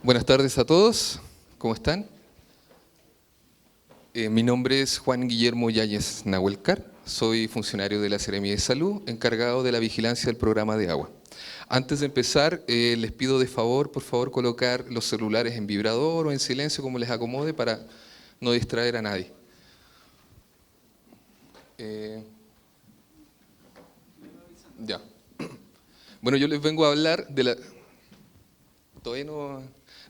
Buenas tardes a todos, ¿cómo están? Mi nombre es Juan Guillermo Yáñez Nahuelcar, soy funcionario de la Seremi de Salud, encargado de la vigilancia del programa de agua. Antes de empezar, les pido de favor, por favor, colocar los celulares en vibrador o en silencio, como les acomode, para no distraer a nadie. Ya. Bueno, yo les vengo a hablar de la... Todavía no...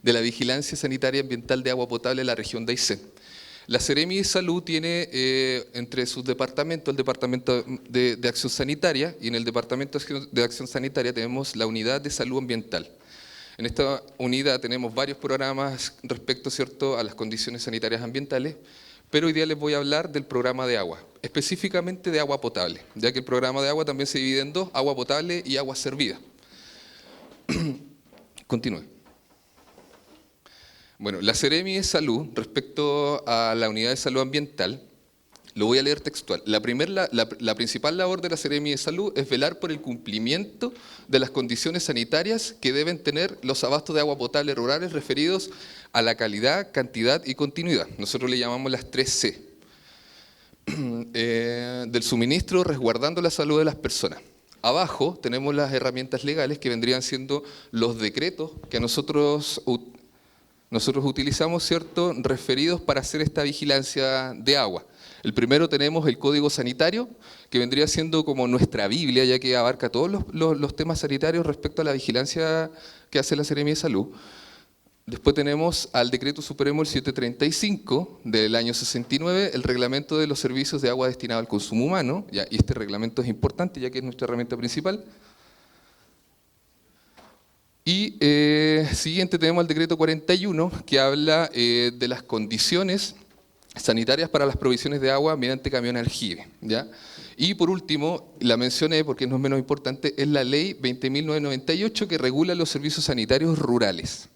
de la vigilancia sanitaria ambiental de agua potable en la región de Aysén. La Seremi de Salud tiene entre sus departamentos el Departamento de Acción Sanitaria, y en el Departamento de Acción Sanitaria tenemos la Unidad de Salud Ambiental. En esta unidad tenemos varios programas respecto, ¿cierto?, a las condiciones sanitarias ambientales, pero hoy día les voy a hablar del programa de agua, específicamente de agua potable, ya que el programa de agua también se divide en dos: agua potable y agua servida. Continúe. Bueno, la Seremi de Salud, respecto a la Unidad de Salud Ambiental, lo voy a leer textual. La principal labor de la Seremi de Salud es velar por el cumplimiento de las condiciones sanitarias que deben tener los abastos de agua potable rurales referidos a la calidad, cantidad y continuidad. Nosotros le llamamos las 3C. Del suministro, resguardando la salud de las personas. Abajo tenemos las herramientas legales que vendrían siendo los decretos que nosotros utilizamos, ¿cierto?, referidos para hacer esta vigilancia de agua. El primero tenemos el Código Sanitario, que vendría siendo como nuestra Biblia, ya que abarca todos los temas sanitarios respecto a la vigilancia que hace la Seremi de Salud. Después tenemos al Decreto Supremo el 735 del año 69, el Reglamento de los Servicios de Agua destinado al consumo humano, y este reglamento es importante ya que es nuestra herramienta principal. Y siguiente tenemos el Decreto 41, que habla de las condiciones sanitarias para las provisiones de agua mediante camión aljibe, ¿ya? Y por último, la mencioné porque no es menos importante, es la Ley 20.998, que regula los servicios sanitarios rurales.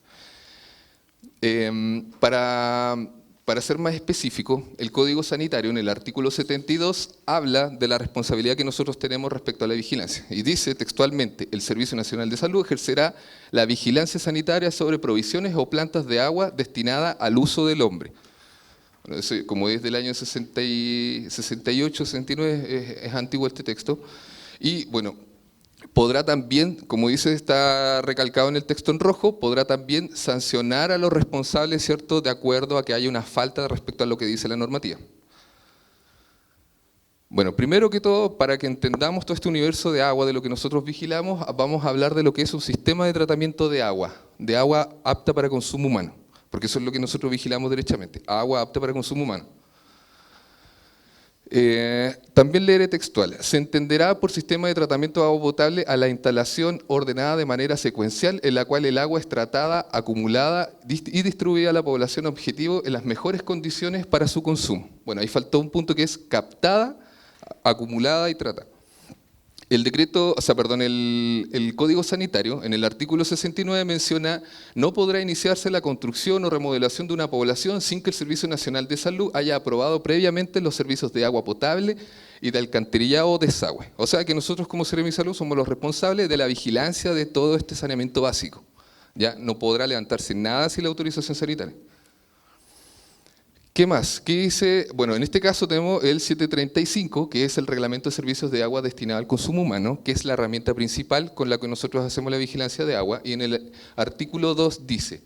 Para ser más específico, el Código Sanitario en el artículo 72 habla de la responsabilidad que nosotros tenemos respecto a la vigilancia. Y dice textualmente: el Servicio Nacional de Salud ejercerá la vigilancia sanitaria sobre provisiones o plantas de agua destinada al uso del hombre. Bueno, como es del año 68, 69, es antiguo este texto. Y bueno, podrá también, como dice, está recalcado en el texto en rojo, podrá también sancionar a los responsables, ¿cierto?, de acuerdo a que haya una falta respecto a lo que dice la normativa. Bueno, primero que todo, para que entendamos todo este universo de agua, de lo que nosotros vigilamos, vamos a hablar de lo que es un sistema de tratamiento de agua apta para consumo humano, porque eso es lo que nosotros vigilamos derechamente, agua apta para consumo humano. También leeré textual: se entenderá por sistema de tratamiento de agua potable a la instalación ordenada de manera secuencial en la cual el agua es tratada, acumulada y distribuida a la población objetivo en las mejores condiciones para su consumo. Bueno, ahí faltó un punto que es captada, acumulada y tratada. El Código Sanitario, en el artículo 69, menciona: no podrá iniciarse la construcción o remodelación de una población sin que el Servicio Nacional de Salud haya aprobado previamente los servicios de agua potable y de alcantarillado o desagüe. O sea que nosotros como Seremi de Salud somos los responsables de la vigilancia de todo este saneamiento básico. Ya no podrá levantarse nada sin la autorización sanitaria. ¿Qué más? ¿Qué dice? Bueno, en este caso tenemos el 735, que es el Reglamento de Servicios de Agua destinado al consumo humano, que es la herramienta principal con la que nosotros hacemos la vigilancia de agua, y en el artículo 2 dice: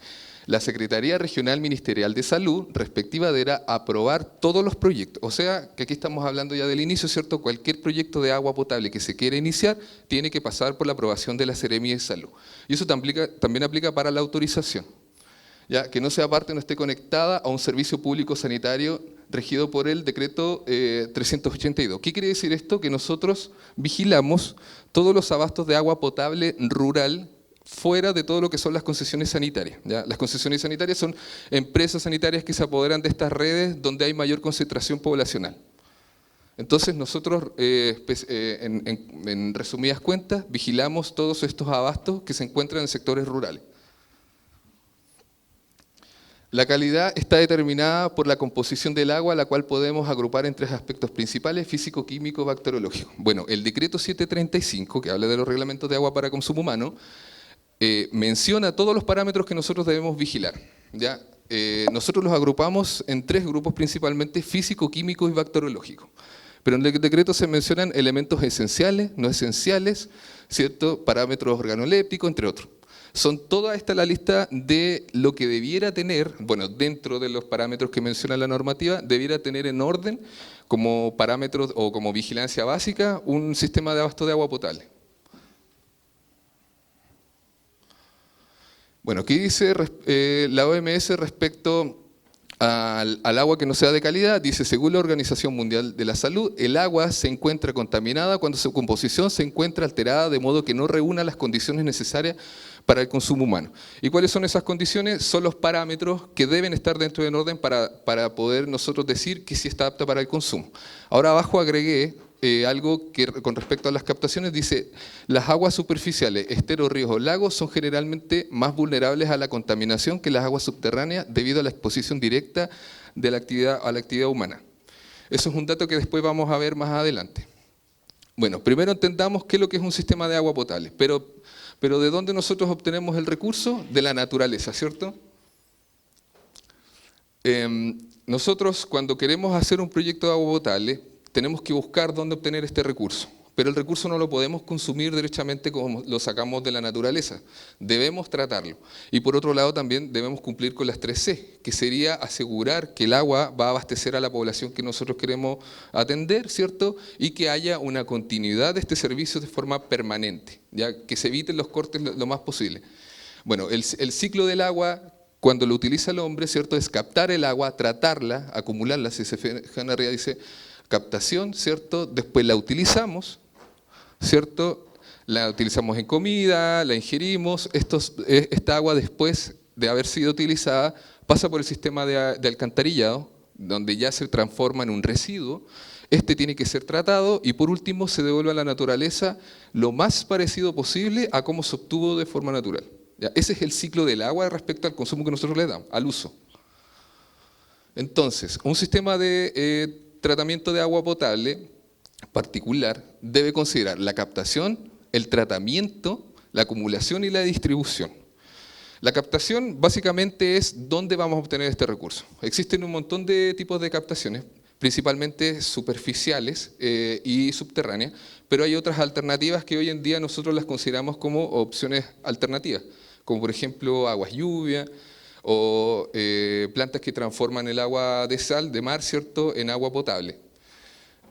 la Secretaría Regional Ministerial de Salud respectiva deberá aprobar todos los proyectos. O sea, que aquí estamos hablando ya del inicio, ¿cierto? Cualquier proyecto de agua potable que se quiera iniciar tiene que pasar por la aprobación de la Seremi de Salud. Y eso también aplica para la autorización. Ya, que no sea parte, no esté conectada a un servicio público sanitario regido por el decreto 382. ¿Qué quiere decir esto? Que nosotros vigilamos todos los abastos de agua potable rural fuera de todo lo que son las concesiones sanitarias. ¿Ya? Las concesiones sanitarias son empresas sanitarias que se apoderan de estas redes donde hay mayor concentración poblacional. Entonces nosotros, en resumidas cuentas, vigilamos todos estos abastos que se encuentran en sectores rurales. La calidad está determinada por la composición del agua, la cual podemos agrupar en tres aspectos principales: físico, químico, bacteriológico. Bueno, el decreto 735, que habla de los reglamentos de agua para consumo humano, menciona todos los parámetros que nosotros debemos vigilar, ¿ya? Nosotros los agrupamos en 3 grupos principalmente: físico, químico y bacteriológico. Pero en el decreto se mencionan elementos esenciales, no esenciales, ¿cierto? Parámetros organolépticos, entre otros. Son toda esta la lista de lo que debiera tener, bueno, dentro de los parámetros que menciona la normativa, debiera tener en orden como parámetros o como vigilancia básica un sistema de abasto de agua potable. Bueno, ¿qué dice la OMS respecto al agua que no sea de calidad? Dice: según la Organización Mundial de la Salud, el agua se encuentra contaminada cuando su composición se encuentra alterada de modo que no reúna las condiciones necesarias para el consumo humano. ¿Y cuáles son esas condiciones? Son los parámetros que deben estar dentro del orden para poder nosotros decir que sí está apta para el consumo. Ahora abajo agregué algo que con respecto a las captaciones dice: las aguas superficiales, esteros, ríos o lagos son generalmente más vulnerables a la contaminación que las aguas subterráneas debido a la exposición directa de la actividad humana. Eso es un dato que después vamos a ver más adelante. Bueno, primero entendamos qué es lo que es un sistema de agua potable, pero ¿de dónde nosotros obtenemos el recurso? De la naturaleza, ¿cierto? Nosotros cuando queremos hacer un proyecto de agua potable tenemos que buscar dónde obtener este recurso, pero el recurso no lo podemos consumir derechamente como lo sacamos de la naturaleza, debemos tratarlo. Y por otro lado también debemos cumplir con las 3C, que sería asegurar que el agua va a abastecer a la población que nosotros queremos atender, ¿cierto? Y que haya una continuidad de este servicio de forma permanente, ya que se eviten los cortes lo más posible. Bueno, el ciclo del agua, cuando lo utiliza el hombre, ¿cierto? Es captar el agua, tratarla, acumularla, si se fijan arriba dice captación, ¿cierto? Después la utilizamos, ¿cierto? La utilizamos en comida, la ingerimos. Esta agua, después de haber sido utilizada, pasa por el sistema de alcantarillado, donde ya se transforma en un residuo. Este tiene que ser tratado y por último se devuelve a la naturaleza lo más parecido posible a cómo se obtuvo de forma natural. ¿Ya? Ese es el ciclo del agua respecto al consumo que nosotros le damos, al uso. Entonces, un sistema de tratamiento de agua potable particular debe considerar la captación, el tratamiento, la acumulación y la distribución. La captación básicamente es dónde vamos a obtener este recurso. Existen un montón de tipos de captaciones, principalmente superficiales y subterráneas, pero hay otras alternativas que hoy en día nosotros las consideramos como opciones alternativas, como por ejemplo aguas lluvia, o plantas que transforman el agua de sal, de mar, ¿cierto?, en agua potable.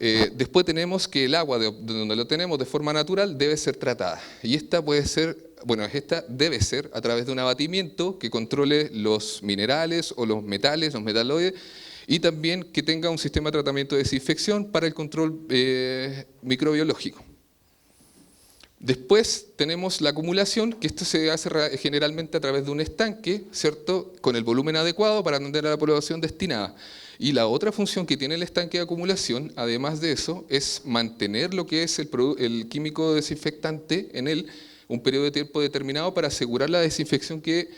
Después tenemos que el agua de donde lo tenemos de forma natural debe ser tratada. Y esta puede ser, bueno, esta debe ser a través de un abatimiento que controle los minerales o los metales, los metaloides, y también que tenga un sistema de tratamiento de desinfección para el control microbiológico. Después tenemos la acumulación, que esto se hace generalmente a través de un estanque, ¿cierto?, con el volumen adecuado para atender a la población destinada. Y la otra función que tiene el estanque de acumulación, además de eso, es mantener lo que es el químico desinfectante en él un periodo de tiempo determinado para asegurar la desinfección que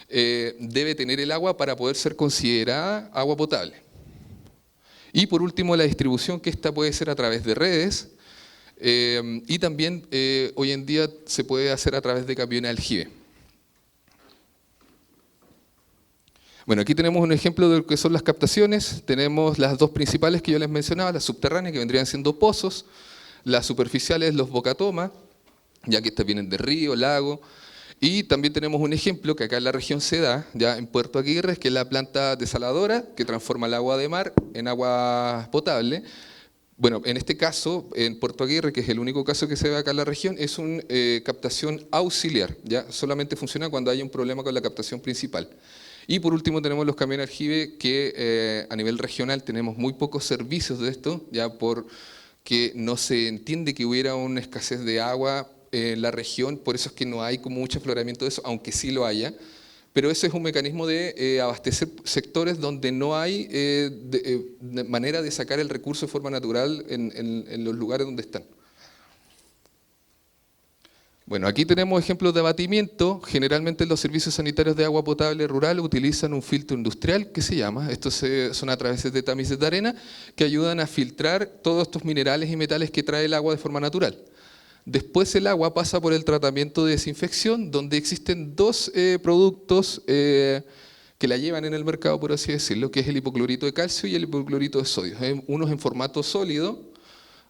debe tener el agua para poder ser considerada agua potable. Y por último, la distribución, que esta puede ser a través de redes, y también hoy en día se puede hacer a través de camiones aljibe. Bueno, aquí tenemos un ejemplo de lo que son las captaciones. Tenemos las dos principales que yo les mencionaba, las subterráneas, que vendrían siendo pozos, las superficiales, los bocatomas, ya que estas vienen de río, lago. Y también tenemos un ejemplo que acá en la región se da, ya en Puerto Aguirre, que es la planta desaladora que transforma el agua de mar en agua potable. Bueno, en este caso, en Puerto Aguirre, que es el único caso que se ve acá en la región, es una captación auxiliar, ¿ya? Solamente funciona cuando hay un problema con la captación principal. Y por último tenemos los camiones aljibe, que a nivel regional tenemos muy pocos servicios de esto, ya porque no se entiende que hubiera una escasez de agua en la región, por eso es que no hay como mucho afloramiento de eso, aunque sí lo haya. Pero ese es un mecanismo de abastecer sectores donde no hay manera de sacar el recurso de forma natural en los lugares donde están. Bueno, aquí tenemos ejemplos de abatimiento. Generalmente los servicios sanitarios de agua potable rural utilizan un filtro industrial que se llama, estos son a través de tamices de arena, que ayudan a filtrar todos estos minerales y metales que trae el agua de forma natural. Después el agua pasa por el tratamiento de desinfección, donde existen dos productos que la llevan en el mercado, por así decirlo, que es el hipoclorito de calcio y el hipoclorito de sodio. Uno es en formato sólido,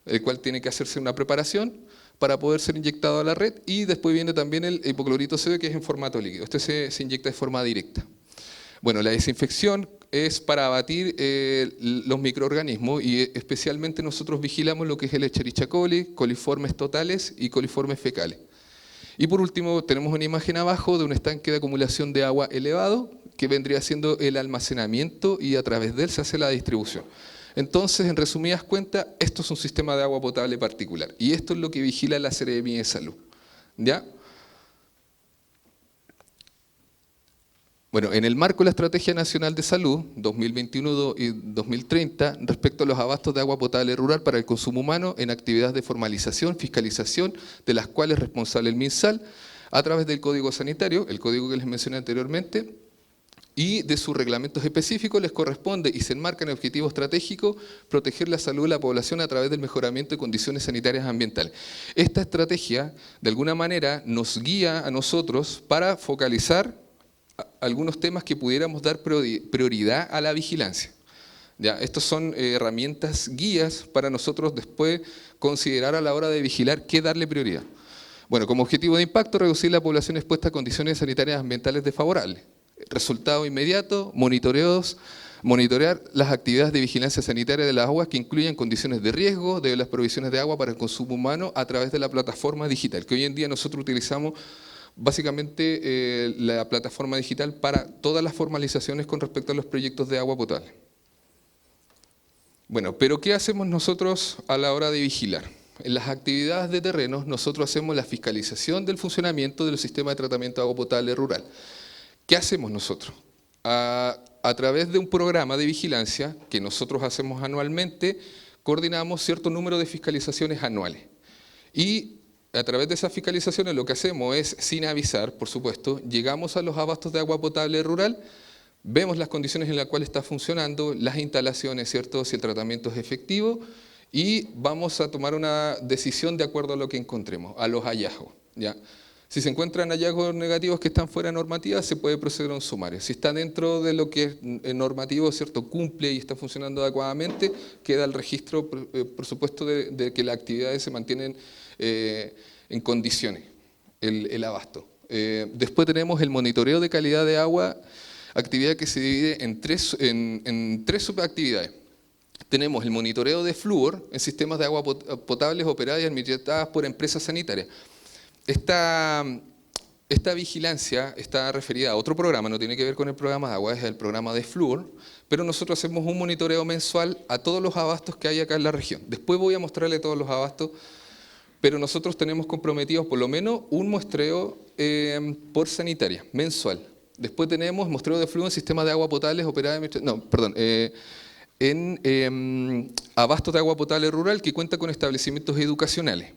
el cual tiene que hacerse una preparación para poder ser inyectado a la red, y después viene también el hipoclorito de sodio, que es en formato líquido. Este se inyecta de forma directa. Bueno, la desinfección es para abatir los microorganismos, y especialmente nosotros vigilamos lo que es el Escherichia coli, coliformes totales y coliformes fecales. Y por último tenemos una imagen abajo de un estanque de acumulación de agua elevado, que vendría siendo el almacenamiento, y a través de él se hace la distribución. Entonces, en resumidas cuentas, esto es un sistema de agua potable particular, y esto es lo que vigila la Seremía de Salud. ¿Ya? Bueno, en el marco de la Estrategia Nacional de Salud 2021 y 2030, respecto a los abastos de agua potable rural para el consumo humano en actividades de formalización, fiscalización, de las cuales es responsable el MinSal, a través del Código Sanitario, el código que les mencioné anteriormente, y de sus reglamentos específicos, les corresponde y se enmarca en el objetivo estratégico proteger la salud de la población a través del mejoramiento de condiciones sanitarias ambientales. Esta estrategia, de alguna manera, nos guía a nosotros para focalizar algunos temas que pudiéramos dar prioridad a la vigilancia. ¿Ya? Estos son herramientas guías para nosotros después considerar a la hora de vigilar qué darle prioridad. Bueno, como objetivo de impacto, reducir la población expuesta a condiciones sanitarias ambientales desfavorables. Resultado inmediato, monitorear las actividades de vigilancia sanitaria de las aguas que incluyen condiciones de riesgo de las provisiones de agua para el consumo humano a través de la plataforma digital, que hoy en día nosotros utilizamos básicamente la plataforma digital para todas las formalizaciones con respecto a los proyectos de agua potable. Bueno, pero ¿qué hacemos nosotros a la hora de vigilar? En las actividades de terrenos nosotros hacemos la fiscalización del funcionamiento del sistema de tratamiento de agua potable rural. ¿Qué hacemos nosotros? A través de un programa de vigilancia que nosotros hacemos anualmente, coordinamos cierto número de fiscalizaciones anuales. Y a través de esas fiscalizaciones lo que hacemos es, sin avisar, por supuesto, llegamos a los abastos de agua potable rural, vemos las condiciones en las cuales está funcionando, las instalaciones, ¿cierto?, si el tratamiento es efectivo, y vamos a tomar una decisión de acuerdo a lo que encontremos, a los hallazgos. ¿Ya? Si se encuentran hallazgos negativos que están fuera de normativa, se puede proceder a un sumario. Si está dentro de lo que es normativo, ¿cierto?, cumple y está funcionando adecuadamente, queda el registro, por supuesto, de que las actividades se mantienen en condiciones, el abasto. Después tenemos el monitoreo de calidad de agua, actividad que se divide en tres subactividades. Tenemos el monitoreo de flúor en sistemas de agua potables operadas y administradas por empresas sanitarias. Esta vigilancia está referida a otro programa, no tiene que ver con el programa de agua, es el programa de flúor, pero nosotros hacemos un monitoreo mensual a todos los abastos que hay acá en la región. Después voy a mostrarle todos los abastos, pero nosotros tenemos comprometidos por lo menos un muestreo por sanitaria, mensual. Después tenemos muestreo de flúor en sistemas de agua potable operadas en abastos de agua potable rural que cuenta con establecimientos educacionales.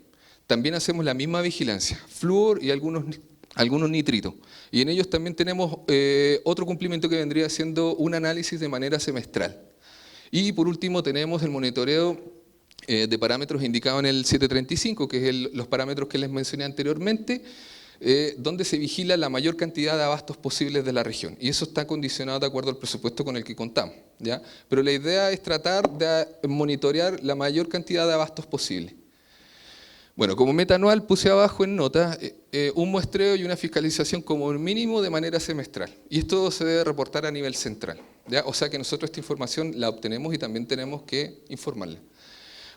También hacemos la misma vigilancia, flúor y algunos nitritos. Y en ellos también tenemos otro cumplimiento que vendría siendo un análisis de manera semestral. Y por último tenemos el monitoreo de parámetros indicados en el 735, que es los parámetros que les mencioné anteriormente, donde se vigila la mayor cantidad de abastos posibles de la región. Y eso está condicionado de acuerdo al presupuesto con el que contamos, ¿ya? Pero la idea es tratar de monitorear la mayor cantidad de abastos posibles. Bueno, como meta anual puse abajo en nota un muestreo y una fiscalización como mínimo de manera semestral. Y esto se debe reportar a nivel central, ¿ya? O sea que nosotros esta información la obtenemos y también tenemos que informarla.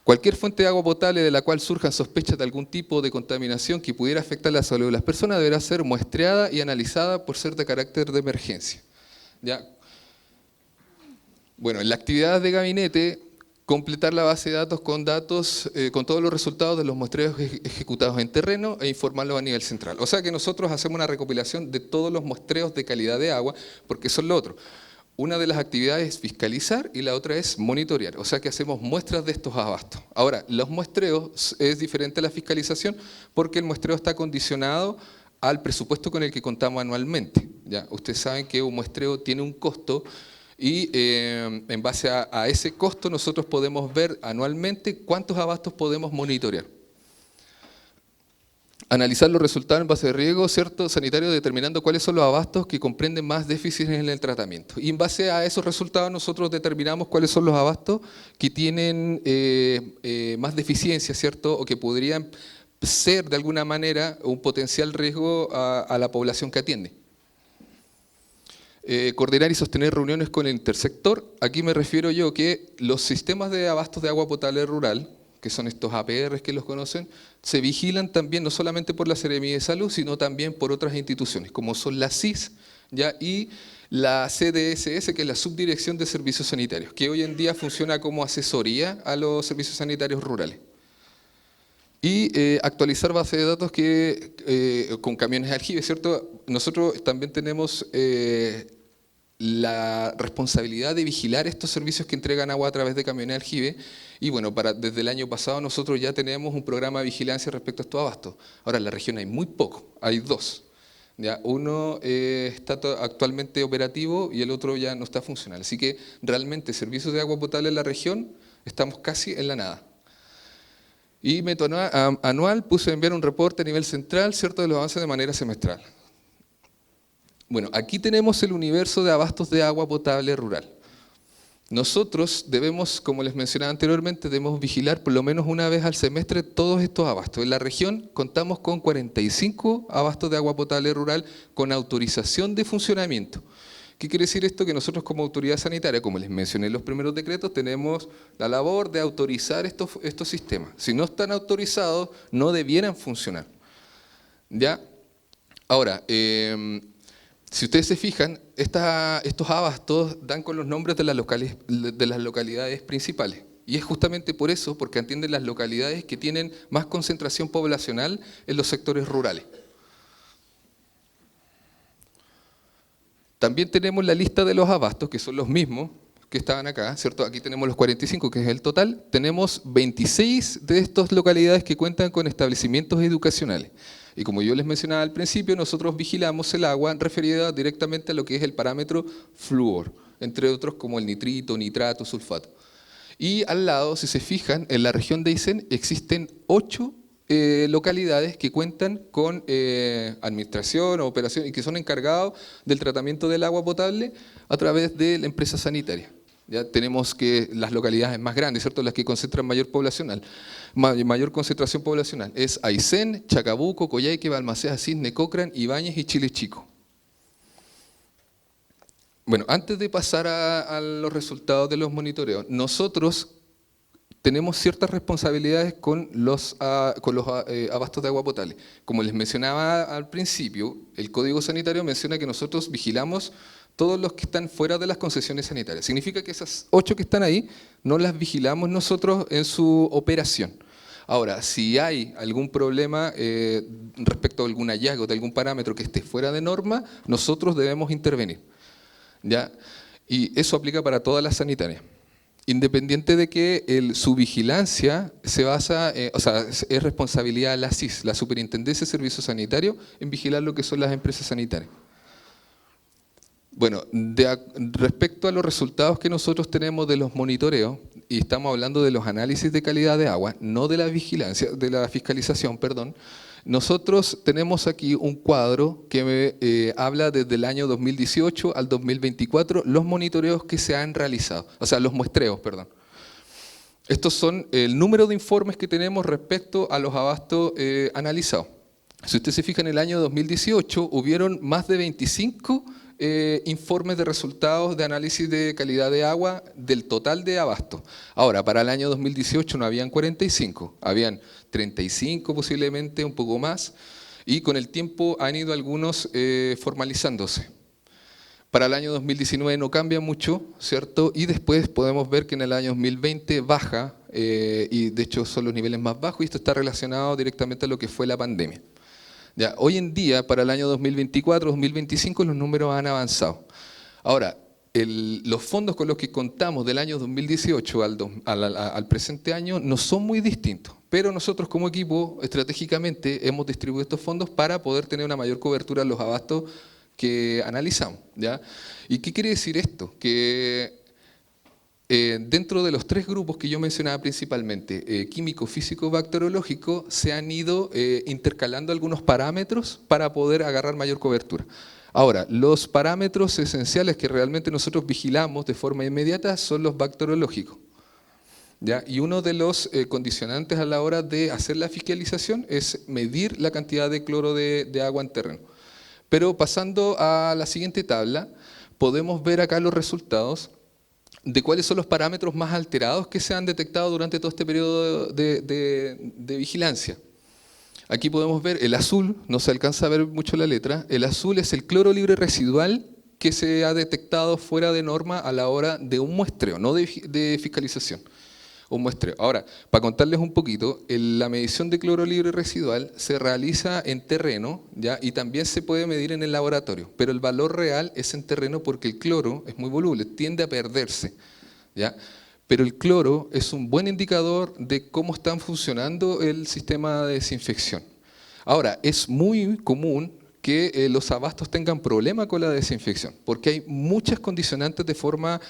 Cualquier fuente de agua potable de la cual surjan sospechas de algún tipo de contaminación que pudiera afectar la salud de las personas deberá ser muestreada y analizada por ser de carácter de emergencia. ¿Ya? Bueno, en la actividad de gabinete, completar la base de datos con todos los resultados de los muestreos ejecutados en terreno e informarlos a nivel central. O sea que nosotros hacemos una recopilación de todos los muestreos de calidad de agua, porque eso es lo otro. Una de las actividades es fiscalizar y la otra es monitorear, o sea que hacemos muestras de estos abastos. Ahora, los muestreos es diferente a la fiscalización porque el muestreo está condicionado al presupuesto con el que contamos anualmente. ¿Ya? Ustedes saben que un muestreo tiene un costo y en base a ese costo nosotros podemos ver anualmente cuántos abastos podemos monitorear. Analizar los resultados en base de riesgo, ¿cierto? Sanitario, determinando cuáles son los abastos que comprenden más déficits en el tratamiento. Y en base a esos resultados nosotros determinamos cuáles son los abastos que tienen más deficiencia, ¿cierto? O que podrían ser de alguna manera un potencial riesgo a la población que atiende. Coordinar y sostener reuniones con el intersector. Aquí me refiero yo que los sistemas de abastos de agua potable rural, que son estos APRs que los conocen, se vigilan también no solamente por la Seremía de Salud, sino también por otras instituciones, como son la CIS ¿ya? Y la CDSS, que es la Subdirección de Servicios Sanitarios, que hoy en día funciona como asesoría a los servicios sanitarios rurales. Y actualizar base de datos con camiones de aljibe, ¿cierto? Nosotros también tenemos la responsabilidad de vigilar estos servicios que entregan agua a través de camiones de aljibe. Y bueno, desde el año pasado nosotros ya tenemos un programa de vigilancia respecto a estos abastos. Ahora en la región hay muy poco, hay dos. ¿Ya? Uno está actualmente operativo y el otro ya no está funcional. Así que realmente servicios de agua potable en la región estamos casi en la nada. Y método anual puse a enviar un reporte a nivel central, ¿cierto?, de los avances de manera semestral. Bueno, aquí tenemos el universo de abastos de agua potable rural. Nosotros debemos, como les mencionaba anteriormente, debemos vigilar por lo menos una vez al semestre todos estos abastos. En la región contamos con 45 abastos de agua potable rural con autorización de funcionamiento. ¿Qué quiere decir esto? Que nosotros como autoridad sanitaria, como les mencioné en los primeros decretos, tenemos la labor de autorizar estos sistemas. Si no están autorizados, no debieran funcionar. ¿Ya? Ahora, si ustedes se fijan, estos abastos dan con los nombres de las localidades principales. Y es justamente por eso, porque atienden las localidades que tienen más concentración poblacional en los sectores rurales. También tenemos la lista de los abastos, que son los mismos que estaban acá, ¿cierto? Aquí tenemos los 45, que es el total. Tenemos 26 de estas localidades que cuentan con establecimientos educacionales. Y como yo les mencionaba al principio, nosotros vigilamos el agua referida directamente a lo que es el parámetro flúor, entre otros como el nitrito, nitrato, sulfato. Y al lado, si se fijan, en la región de Aysén existen 8 localidades que cuentan con administración o operación y que son encargados del tratamiento del agua potable a través de la empresa sanitaria. Ya tenemos que las localidades más grandes, ¿cierto?, las que concentran mayor concentración poblacional, es Aysén, Chacabuco, Coyhaique, Balmaceda, Cisne, Cochrane, Ibáñez y Chile Chico. Bueno, antes de pasar a los resultados de los monitoreos, nosotros tenemos ciertas responsabilidades con los abastos de agua potable. Como les mencionaba al principio, el Código Sanitario menciona que nosotros vigilamos todos los que están fuera de las concesiones sanitarias. Significa que esas 8 que están ahí no las vigilamos nosotros en su operación. Ahora, si hay algún problema respecto a algún hallazgo de algún parámetro que esté fuera de norma, nosotros debemos intervenir. ¿Ya? Y eso aplica para todas las sanitarias. Independiente de que su vigilancia se basa, es responsabilidad de la SIS, la Superintendencia de Servicios Sanitarios, en vigilar lo que son las empresas sanitarias. Bueno, respecto a los resultados que nosotros tenemos de los monitoreos, y estamos hablando de los análisis de calidad de agua, no de la vigilancia, de la fiscalización, perdón, nosotros tenemos aquí un cuadro que habla desde el año 2018 al 2024 los monitoreos que se han realizado, o sea, los muestreos, perdón. Estos son el número de informes que tenemos respecto a los abastos analizados. Si usted se fija, en el año 2018 hubieron más de 25 informes de resultados de análisis de calidad de agua del total de abasto. Ahora, para el año 2018 no habían 45, habían 35 posiblemente, un poco más, y con el tiempo han ido algunos formalizándose. Para el año 2019 no cambia mucho, ¿cierto? Y después podemos ver que en el año 2020 baja, y de hecho son los niveles más bajos, y esto está relacionado directamente a lo que fue la pandemia. Ya, hoy en día, para el año 2024-2025, los números han avanzado. Ahora, los fondos con los que contamos del año 2018 al presente año no son muy distintos, pero nosotros como equipo estratégicamente hemos distribuido estos fondos para poder tener una mayor cobertura en los abastos que analizamos. ¿Ya? ¿Y qué quiere decir esto? Que Dentro de los tres grupos que yo mencionaba principalmente, químico, físico, bacteriológico, se han ido intercalando algunos parámetros para poder agarrar mayor cobertura. Ahora, los parámetros esenciales que realmente nosotros vigilamos de forma inmediata son los bacteriológicos, ¿ya? Y uno de los condicionantes a la hora de hacer la fiscalización es medir la cantidad de cloro de agua en terreno. Pero pasando a la siguiente tabla, podemos ver acá los resultados de cuáles son los parámetros más alterados que se han detectado durante todo este periodo de vigilancia. Aquí podemos ver el azul, no se alcanza a ver mucho la letra, el azul es el cloro libre residual que se ha detectado fuera de norma a la hora de un muestreo, no de fiscalización. Un muestreo. Ahora, para contarles un poquito, la medición de cloro libre residual se realiza en terreno, ¿ya? Y también se puede medir en el laboratorio, pero el valor real es en terreno porque el cloro es muy voluble, tiende a perderse, ¿ya? Pero el cloro es un buen indicador de cómo están funcionando el sistema de desinfección. Ahora, es muy común que los abastos tengan problema con la desinfección, porque hay muchas condicionantes de forma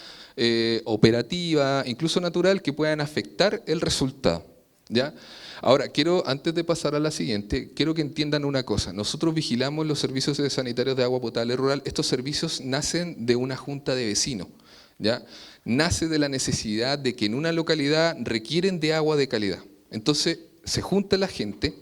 operativa, incluso natural, que puedan afectar el resultado, ¿ya? Ahora, antes de pasar a la siguiente, quiero que entiendan una cosa. Nosotros vigilamos los servicios sanitarios de agua potable rural. Estos servicios nacen de una junta de vecinos, ¿ya? Nace de la necesidad de que en una localidad requieren de agua de calidad. Entonces, se junta la gente,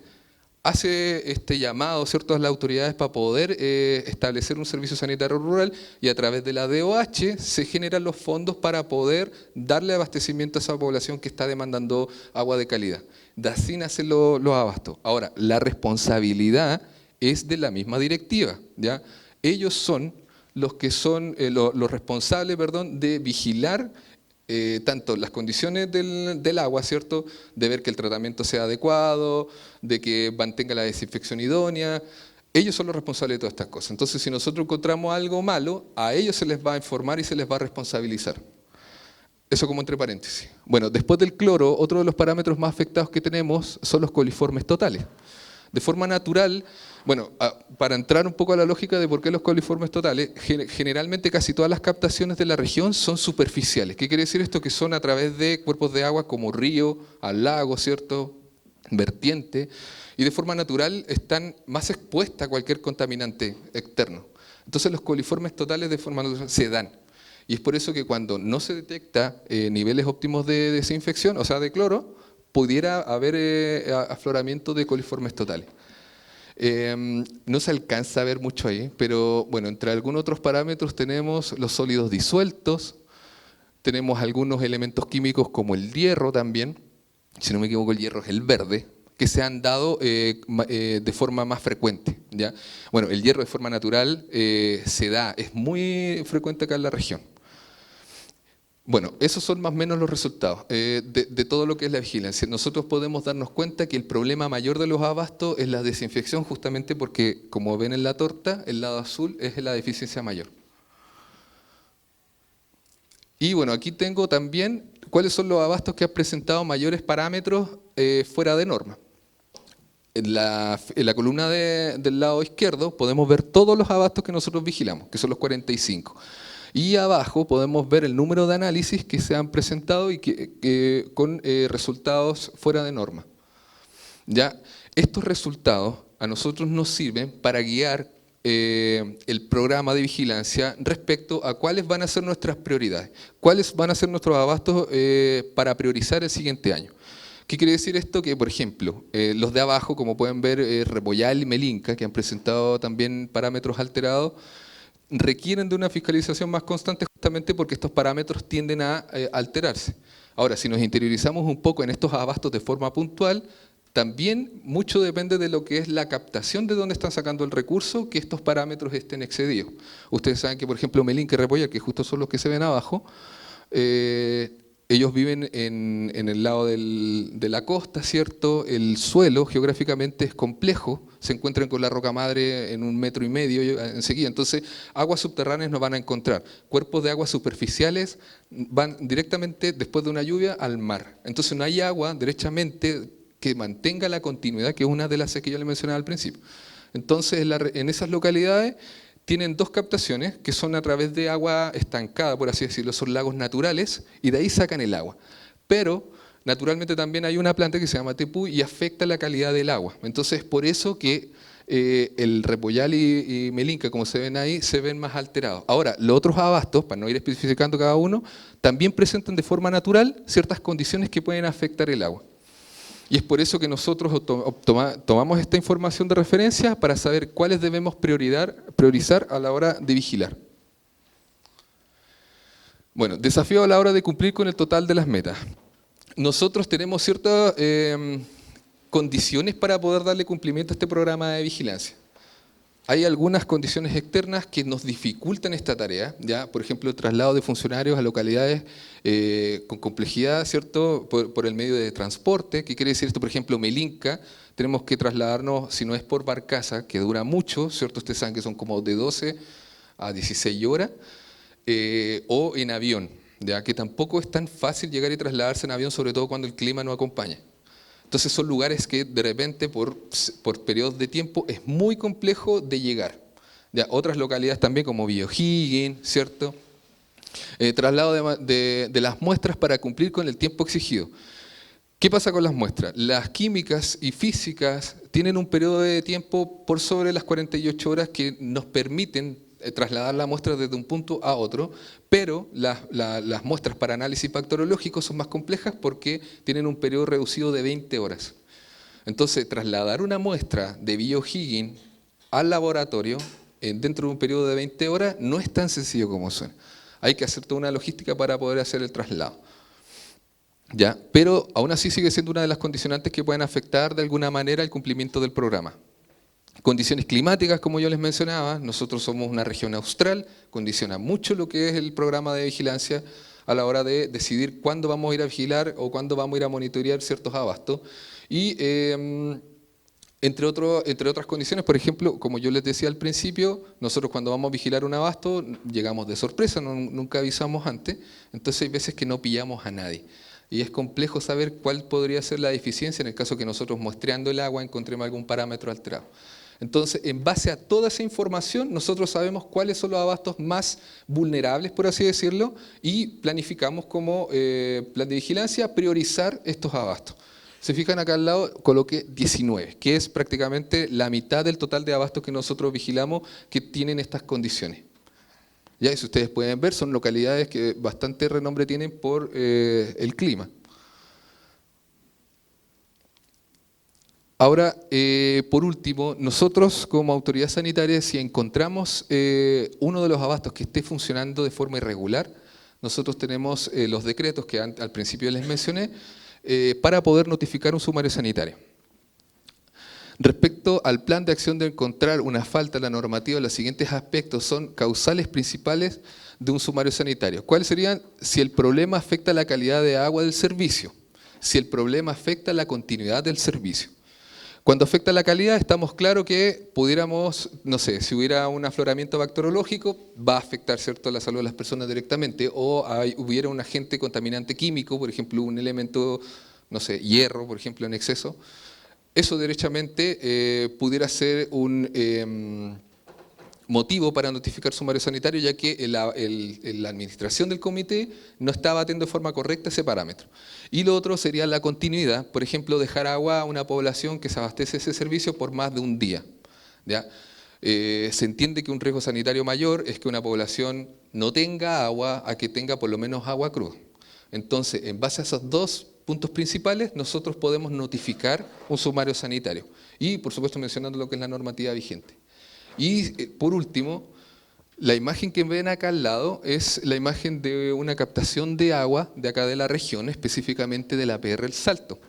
hace este llamado, ¿cierto?, a las autoridades para poder establecer un servicio sanitario rural y a través de la DOH se generan los fondos para poder darle abastecimiento a esa población que está demandando agua de calidad. De así nacen los abastos. Ahora, la responsabilidad es de la misma directiva, ¿ya? Ellos son los que son los responsables, perdón, de vigilar tanto las condiciones del agua, ¿cierto?, de ver que el tratamiento sea adecuado, de que mantenga la desinfección idónea. Ellos son los responsables de todas estas cosas. Entonces, si nosotros encontramos algo malo, a ellos se les va a informar y se les va a responsabilizar. Eso como entre paréntesis. Bueno, después del cloro, otro de los parámetros más afectados que tenemos son los coliformes totales. De forma natural, bueno, para entrar un poco a la lógica de por qué los coliformes totales, generalmente casi todas las captaciones de la región son superficiales. ¿Qué quiere decir esto? Que son a través de cuerpos de agua como río, al lago, ¿cierto?, vertiente, y de forma natural están más expuestas a cualquier contaminante externo. Entonces los coliformes totales de forma natural se dan. Y es por eso que cuando no se detecta niveles óptimos de desinfección, o sea, de cloro, pudiera haber afloramiento de coliformes totales. No se alcanza a ver mucho ahí, pero bueno, entre algunos otros parámetros tenemos los sólidos disueltos, tenemos algunos elementos químicos como el hierro también, si no me equivoco el hierro es el verde, que se han dado de forma más frecuente, ¿ya? Bueno, el hierro de forma natural se da, es muy frecuente acá en la región. Bueno, esos son más o menos los resultados de todo lo que es la vigilancia. Nosotros podemos darnos cuenta que el problema mayor de los abastos es la desinfección, justamente porque, como ven en la torta, el lado azul es la deficiencia mayor. Y bueno, aquí tengo también cuáles son los abastos que han presentado mayores parámetros fuera de norma. En la columna del lado izquierdo podemos ver todos los abastos que nosotros vigilamos, que son los 45. Y abajo podemos ver el número de análisis que se han presentado y con resultados fuera de norma. ¿Ya? Estos resultados a nosotros nos sirven para guiar el programa de vigilancia respecto a cuáles van a ser nuestras prioridades, cuáles van a ser nuestros abastos para priorizar el siguiente año. ¿Qué quiere decir esto? Que, por ejemplo, los de abajo, como pueden ver, Repollal y Melinca, que han presentado también parámetros alterados, requieren de una fiscalización más constante justamente porque estos parámetros tienden a alterarse. Ahora, si nos interiorizamos un poco en estos abastos de forma puntual, también mucho depende de lo que es la captación de dónde están sacando el recurso, que estos parámetros estén excedidos. Ustedes saben que, por ejemplo, Melinca y Repollal, que justo son los que se ven abajo, ellos viven en el lado de la costa, ¿cierto? El suelo geográficamente es complejo, se encuentran con la roca madre en 1,5 metros enseguida, entonces aguas subterráneas no van a encontrar. Cuerpos de aguas superficiales van directamente después de una lluvia al mar. Entonces no hay agua derechamente que mantenga la continuidad, que es una de las que yo le mencionaba al principio. Entonces en esas localidades tienen dos captaciones que son a través de agua estancada, por así decirlo, son lagos naturales y de ahí sacan el agua. Pero naturalmente también hay una planta que se llama tepú y afecta la calidad del agua. Entonces por eso que el Repollal y Melinca, como se ven ahí, se ven más alterados. Ahora, los otros abastos, para no ir especificando cada uno, también presentan de forma natural ciertas condiciones que pueden afectar el agua. Y es por eso que nosotros tomamos esta información de referencia para saber cuáles debemos priorizar a la hora de vigilar. Bueno, desafío a la hora de cumplir con el total de las metas. Nosotros tenemos ciertas condiciones para poder darle cumplimiento a este programa de vigilancia. Hay algunas condiciones externas que nos dificultan esta tarea, ¿ya? Por ejemplo, el traslado de funcionarios a localidades con complejidad, ¿cierto? Por el medio de transporte. ¿Qué quiere decir esto? Por ejemplo, Melinca, tenemos que trasladarnos, si no es por barcaza, que dura mucho, ¿cierto? Ustedes saben que son como de 12 a 16 horas, o en avión, ya que tampoco es tan fácil llegar y trasladarse en avión, sobre todo cuando el clima no acompaña. Entonces son lugares que de repente por periodos de tiempo es muy complejo de llegar. Ya, otras localidades también como Villa O'Higgins, ¿cierto? Traslado de las muestras para cumplir con el tiempo exigido. ¿Qué pasa con las muestras? Las químicas y físicas tienen un periodo de tiempo por sobre las 48 horas que nos permiten trasladar la muestra desde un punto a otro, pero las muestras para análisis bacteriológico son más complejas porque tienen un periodo reducido de 20 horas. Entonces, trasladar una muestra de Villa O'Higgins al laboratorio dentro de un periodo de 20 horas no es tan sencillo como suena. Hay que hacer toda una logística para poder hacer el traslado. ¿Ya? Pero aún así sigue siendo una de las condicionantes que pueden afectar de alguna manera el cumplimiento del programa. Condiciones climáticas, como yo les mencionaba, nosotros somos una región austral, condiciona mucho lo que es el programa de vigilancia a la hora de decidir cuándo vamos a ir a vigilar o cuándo vamos a ir a monitorear ciertos abastos. Y entre otras condiciones, por ejemplo, como yo les decía al principio, nosotros cuando vamos a vigilar un abasto llegamos de sorpresa, nunca avisamos antes, entonces hay veces que no pillamos a nadie. Y es complejo saber cuál podría ser la deficiencia en el caso que nosotros muestreando el agua encontremos algún parámetro alterado. Entonces, en base a toda esa información, nosotros sabemos cuáles son los abastos más vulnerables, por así decirlo, y planificamos como plan de vigilancia priorizar estos abastos. Se fijan acá al lado, coloqué 19, que es prácticamente la mitad del total de abastos que nosotros vigilamos que tienen estas condiciones. Ya, y si ustedes pueden ver, son localidades que bastante renombre tienen por el clima. Ahora, por último, nosotros como autoridad sanitaria, si encontramos uno de los abastos que esté funcionando de forma irregular, nosotros tenemos los decretos que al principio les mencioné para poder notificar un sumario sanitario. Respecto al plan de acción de encontrar una falta a la normativa, los siguientes aspectos son causales principales de un sumario sanitario. ¿Cuáles serían? Si el problema afecta la calidad de agua del servicio, si el problema afecta la continuidad del servicio. Cuando afecta la calidad, estamos claros que pudiéramos, no sé, si hubiera un afloramiento bacteriológico, va a afectar, ¿cierto?, la salud de las personas directamente, o hubiera un agente contaminante químico, por ejemplo, un elemento, no sé, hierro, por ejemplo, en exceso. Eso derechamente pudiera ser un motivo para notificar sumario sanitario, ya que la administración del comité no estaba atendiendo de forma correcta ese parámetro. Y lo otro sería la continuidad, por ejemplo, dejar agua a una población que se abastece ese servicio por más de un día. ¿Ya? Se entiende que un riesgo sanitario mayor es que una población no tenga agua a que tenga por lo menos agua cruda. Entonces, en base a esos dos puntos principales, nosotros podemos notificar un sumario sanitario. Y, por supuesto, mencionando lo que es la normativa vigente. Y por último, la imagen que ven acá al lado es la imagen de una captación de agua de acá de la región, específicamente de la PR El Salto.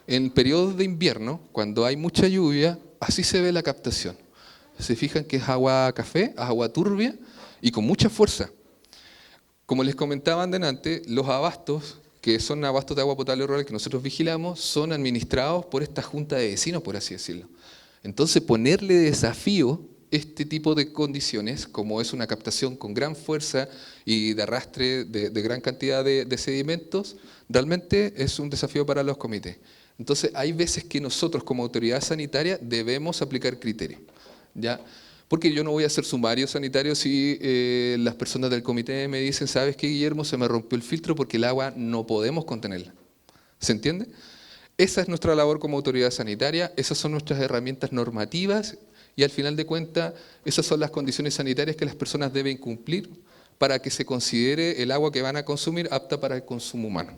En periodos de invierno, cuando hay mucha lluvia, así se ve la captación. Se fijan que es agua café, agua turbia y con mucha fuerza. Como les comentaba antes, los abastos, que son abastos de agua potable rural que nosotros vigilamos, son administrados por esta junta de vecinos, por así decirlo. Entonces, ponerle desafío este tipo de condiciones, como es una captación con gran fuerza y de arrastre de gran cantidad de sedimentos, realmente es un desafío para los comités. Entonces, hay veces que nosotros como autoridad sanitaria debemos aplicar criterios, ¿ya? Porque yo no voy a hacer sumario sanitario si las personas del comité me dicen, ¿sabes qué, Guillermo? Se me rompió el filtro porque el agua no podemos contenerla. ¿Se entiende? Esa es nuestra labor como autoridad sanitaria, esas son nuestras herramientas normativas y al final de cuentas esas son las condiciones sanitarias que las personas deben cumplir para que se considere el agua que van a consumir apta para el consumo humano.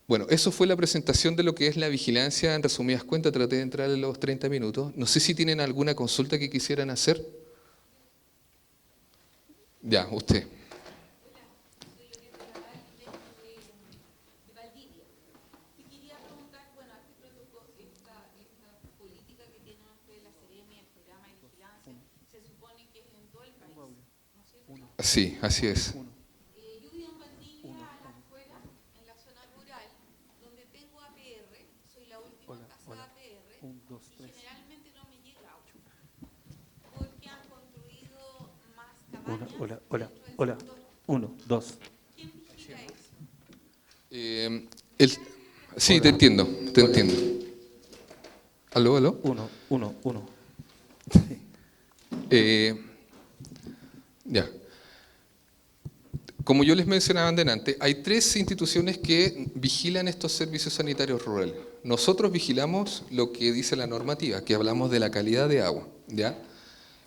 Bueno, eso fue la presentación de lo que es la vigilancia. En resumidas cuentas, traté de entrar en los 30 minutos. No sé si tienen alguna consulta que quisieran hacer. Ya, usted. Sí, así es. Hola, hola, hola. 1, 2. Sí, te entiendo, te entiendo. ¿Aló, aló? 1, 1, 1. Ya. Como yo les mencionaba antes, hay 3 instituciones que vigilan estos servicios sanitarios rurales. Nosotros vigilamos lo que dice la normativa, que hablamos de la calidad de agua, ¿ya?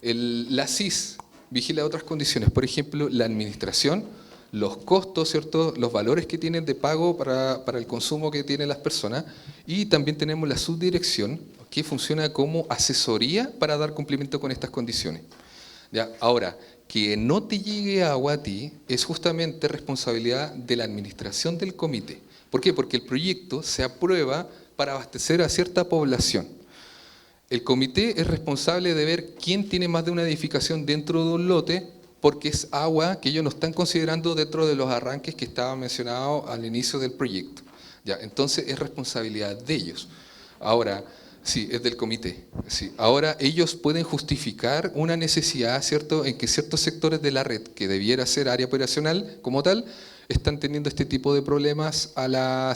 La CIS vigila otras condiciones, por ejemplo, la administración, los costos, ¿cierto? Los valores que tienen de pago para el consumo que tienen las personas, y también tenemos la subdirección, que funciona como asesoría para dar cumplimiento con estas condiciones. ¿Ya? Ahora, que no te llegue agua a ti es justamente responsabilidad de la administración del comité. ¿Por qué? Porque el proyecto se aprueba para abastecer a cierta población. El comité es responsable de ver quién tiene más de una edificación dentro de un lote, porque es agua que ellos no están considerando dentro de los arranques que estaban mencionados al inicio del proyecto. ¿Ya? Entonces es responsabilidad de ellos. Ahora, sí, es del comité. Sí. Ahora ellos pueden justificar una necesidad, ¿cierto?, en que ciertos sectores de la red, que debiera ser área operacional como tal, están teniendo este tipo de problemas a la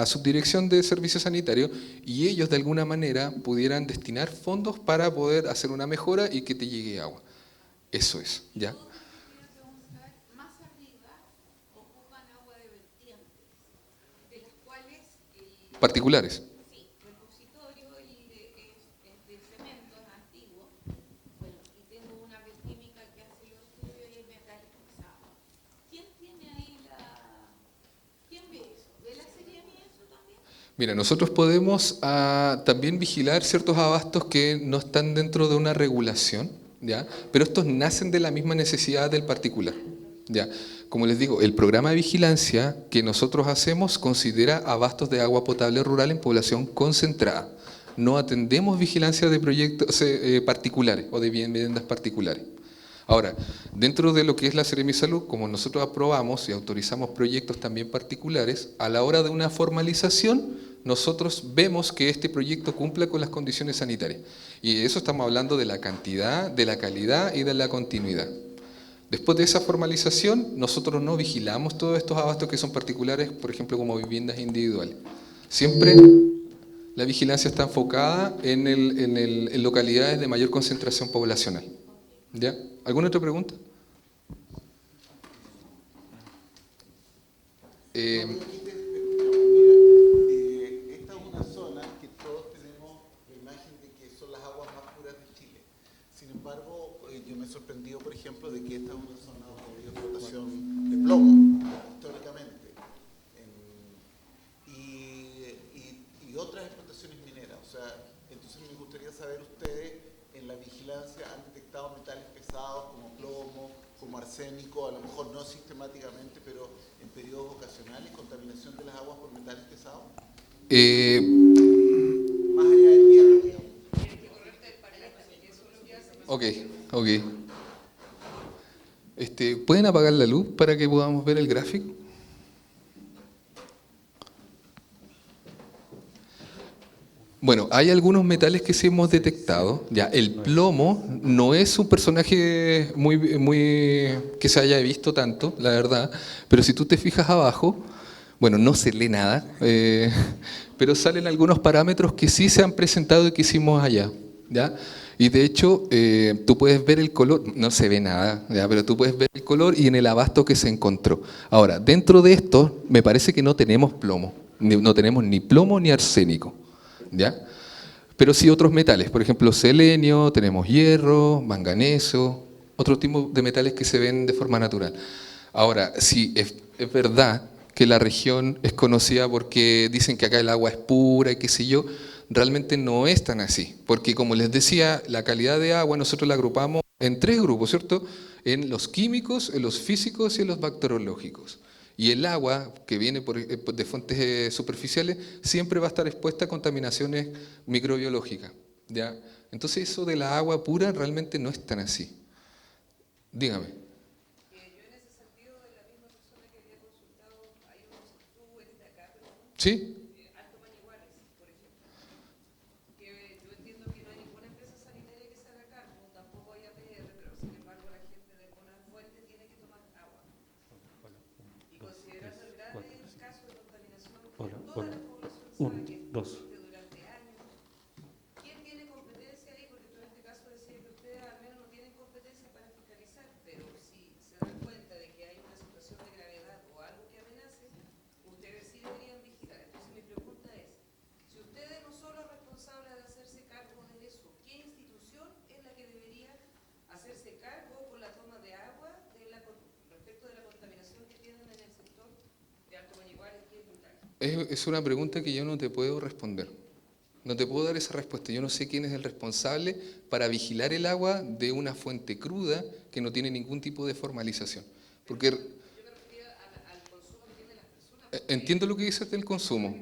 subdirección de servicios sanitarios y ellos de alguna manera pudieran destinar fondos para poder hacer una mejora y que te llegue agua. Eso es, ¿ya? Particulares. Mira, nosotros podemos también vigilar ciertos abastos que no están dentro de una regulación, ¿ya? Pero estos nacen de la misma necesidad del particular, ¿ya? Como les digo, el programa de vigilancia que nosotros hacemos considera abastos de agua potable rural en población concentrada. No atendemos vigilancia de proyectos particulares o de viviendas particulares. Ahora, dentro de lo que es la Seremi Salud, como nosotros aprobamos y autorizamos proyectos también particulares, a la hora de una formalización, nosotros vemos que este proyecto cumpla con las condiciones sanitarias. Y eso estamos hablando de la cantidad, de la calidad y de la continuidad. Después de esa formalización, nosotros no vigilamos todos estos abastos que son particulares, por ejemplo, como viviendas individuales. Siempre la vigilancia está enfocada en localidades de mayor concentración poblacional. ¿Ya? ¿Alguna otra pregunta? Esta es una zona que todos tenemos la imagen de que son las aguas más puras de Chile. Sin embargo, yo me he sorprendido, por ejemplo, de que esta es una zona donde ha habido explotación de plomo, históricamente, y otras explotaciones mineras. O sea, entonces me gustaría saber ustedes, en la vigilancia, ¿han detectado metales pesados como plomo, como arsénico, a lo mejor no sistemáticamente, pero en periodos ocasionales, contaminación de las aguas por metales pesados? Más allá del hierro, digamos. Ok, ok. ¿Pueden apagar la luz para que podamos ver el gráfico? Bueno, hay algunos metales que sí hemos detectado. Ya, el plomo no es un personaje muy que se haya visto tanto, la verdad, pero si tú te fijas abajo, bueno, no se lee nada, pero salen algunos parámetros que sí se han presentado y que hicimos allá, ¿ya? Y de hecho, tú puedes ver el color, no se ve nada, ¿ya? Pero tú puedes ver el color y en el abasto que se encontró. Ahora, dentro de esto, me parece que no tenemos plomo, no tenemos ni plomo ni arsénico, ¿ya? Pero sí otros metales, por ejemplo, selenio, tenemos hierro, manganeso, otro tipo de metales que se ven de forma natural. Ahora, sí, es verdad que la región es conocida porque dicen que acá el agua es pura y qué sé yo, realmente no es tan así, porque como les decía, la calidad de agua nosotros la agrupamos en tres grupos, ¿cierto? En los químicos, en los físicos y en los bacteriológicos. Y el agua que viene de fuentes superficiales siempre va a estar expuesta a contaminaciones microbiológicas, ¿ya? Entonces eso de la agua pura realmente no es tan así. Dígame. ¿Sí? Hola, hola. 1, 2. Es una pregunta que yo no te puedo responder. No te puedo dar esa respuesta. Yo no sé quién es el responsable para vigilar el agua de una fuente cruda que no tiene ningún tipo de formalización. Porque entiendo lo que dices del consumo.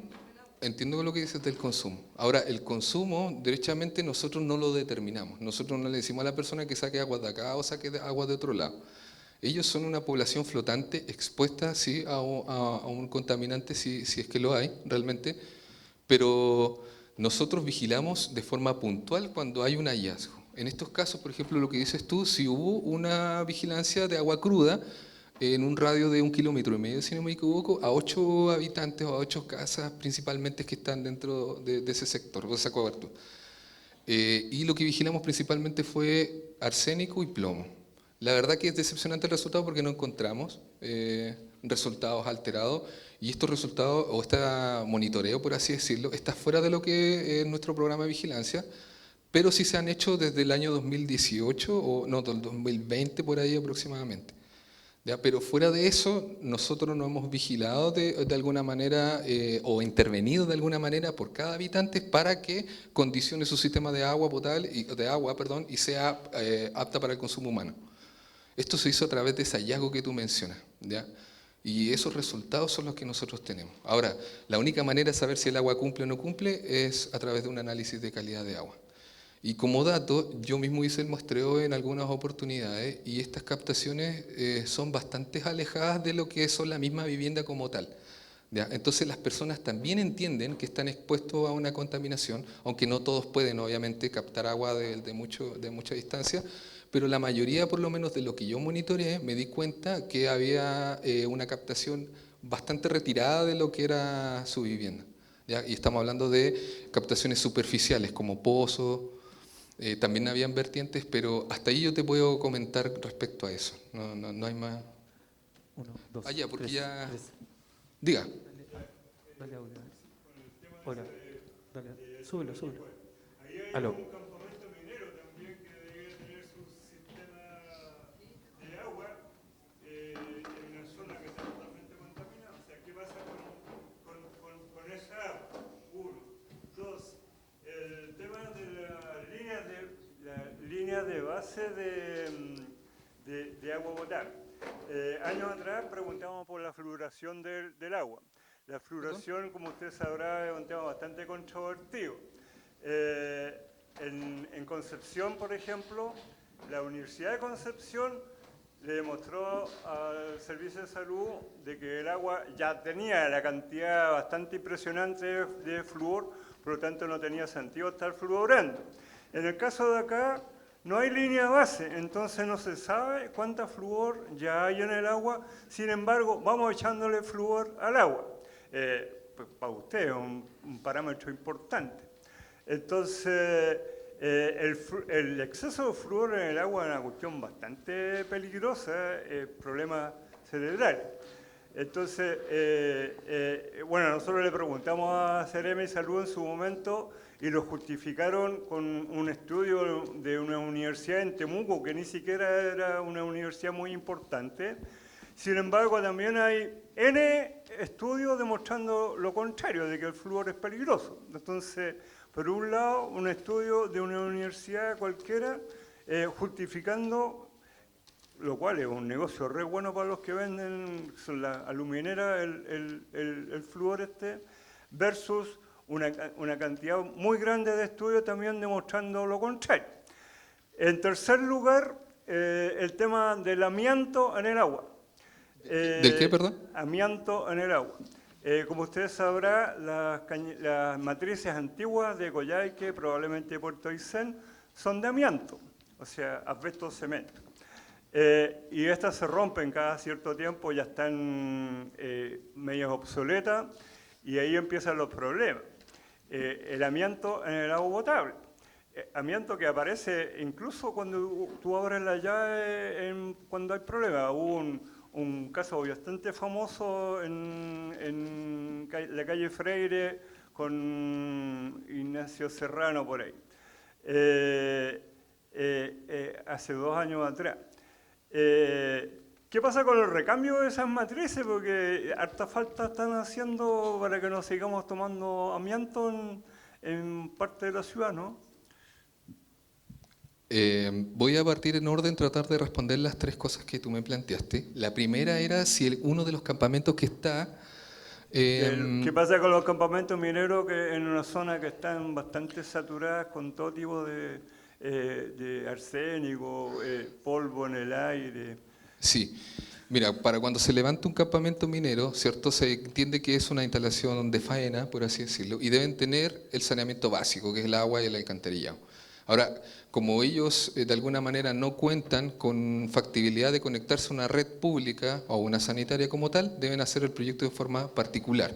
Entiendo lo que dices del consumo. Ahora, el consumo, derechamente, nosotros no lo determinamos. Nosotros no le decimos a la persona que saque agua de acá o saque agua de otro lado. Ellos son una población flotante expuesta, sí, a un contaminante, si es que lo hay realmente, pero nosotros vigilamos de forma puntual cuando hay un hallazgo. En estos casos, por ejemplo, lo que dices tú, si hubo una vigilancia de agua cruda en un radio de 1,5 kilómetros, si no me equivoco, a 8 habitantes o a 8 casas principalmente que están dentro de ese sector, de esa cobertura. Y lo que vigilamos principalmente fue arsénico y plomo. La verdad que es decepcionante el resultado porque no encontramos resultados alterados y estos resultados, o este monitoreo, por así decirlo, está fuera de lo que es nuestro programa de vigilancia, pero sí se han hecho desde el año 2018, o no, del 2020 por ahí aproximadamente. ¿Ya? Pero fuera de eso, nosotros no hemos vigilado de alguna manera o intervenido de alguna manera por cada habitante para que condicione su sistema de agua potable, y sea apta para el consumo humano. Esto se hizo a través de ese hallazgo que tú mencionas, ¿ya? Y esos resultados son los que nosotros tenemos. Ahora, la única manera de saber si el agua cumple o no cumple es a través de un análisis de calidad de agua. Y como dato, yo mismo hice el muestreo en algunas oportunidades y estas captaciones son bastante alejadas de lo que son la misma vivienda como tal, ¿ya? Entonces las personas también entienden que están expuestos a una contaminación, aunque no todos pueden obviamente captar agua de mucha distancia, pero la mayoría, por lo menos de lo que yo monitoreé, me di cuenta que había una captación bastante retirada de lo que era su vivienda, ¿ya? Y estamos hablando de captaciones superficiales como pozos. También habían vertientes, pero hasta ahí yo te puedo comentar respecto a eso. No hay más. 1, 2. Ah, ya, porque 3, ya. 3. Diga. Dale audio. Hola. Dale. Súbelo, súbelo. Ahí hay Aló. un campamento minero también que debería tener su sistema de agua en una zona que está totalmente contaminada. O sea, ¿qué pasa con esa agua? Uno. Dos, el tema de la línea de base de agua potable. Años atrás preguntamos por la fluoración del agua. La fluoración, como usted sabrá, es un tema bastante controvertido. En Concepción, por ejemplo, la Universidad de Concepción le demostró al Servicio de Salud de que el agua ya tenía la cantidad bastante impresionante de flúor, por lo tanto no tenía sentido estar fluorando. En el caso de acá, no hay línea base, entonces no se sabe cuánta flúor ya hay en el agua, sin embargo, vamos echándole flúor al agua. Pues para usted es un parámetro importante. Entonces, el exceso de flúor en el agua es una cuestión bastante peligrosa, problemas cerebrales. Entonces, bueno, nosotros le preguntamos a Ceremi Salud en su momento y lo justificaron con un estudio de una universidad en Temuco, que ni siquiera era una universidad muy importante. Sin embargo, también hay N estudios demostrando lo contrario, de que el flúor es peligroso. Entonces, por un lado, un estudio de una universidad cualquiera justificando, lo cual es un negocio re bueno para los que venden, son las alumineras, el flúor versus una cantidad muy grande de estudios también demostrando lo contrario. En tercer lugar, el tema del amianto en el agua. ¿Del qué, perdón? Amianto en el agua. Como ustedes sabrán, las matrices antiguas de Coyhaique, probablemente de Puerto Aysén, son de amianto, o sea, asbesto cemento. Y estas se rompen cada cierto tiempo, ya están medias obsoletas, y ahí empiezan los problemas. El amianto en el agua potable. Amianto que aparece incluso cuando tú abres la llave cuando hay problemas. Hubo un caso bastante famoso en la calle Freire con Ignacio Serrano por ahí, hace 2 años atrás. ¿Qué pasa con el recambio de esas matrices? Porque harta falta están haciendo para que no sigamos tomando amianto en parte de la ciudad, ¿no? Voy a partir en orden, tratar de responder las 3 cosas que tú me planteaste. La primera era si uno de los campamentos que está... ¿Qué pasa con los campamentos mineros que en una zona que están bastante saturadas con todo tipo de arsénico, polvo en el aire? Sí, mira, para cuando se levanta un campamento minero, ¿cierto? Se entiende que es una instalación de faena, por así decirlo, y deben tener el saneamiento básico, que es el agua y el alcantarillado. Ahora, como ellos de alguna manera no cuentan con factibilidad de conectarse a una red pública o una sanitaria como tal, deben hacer el proyecto de forma particular.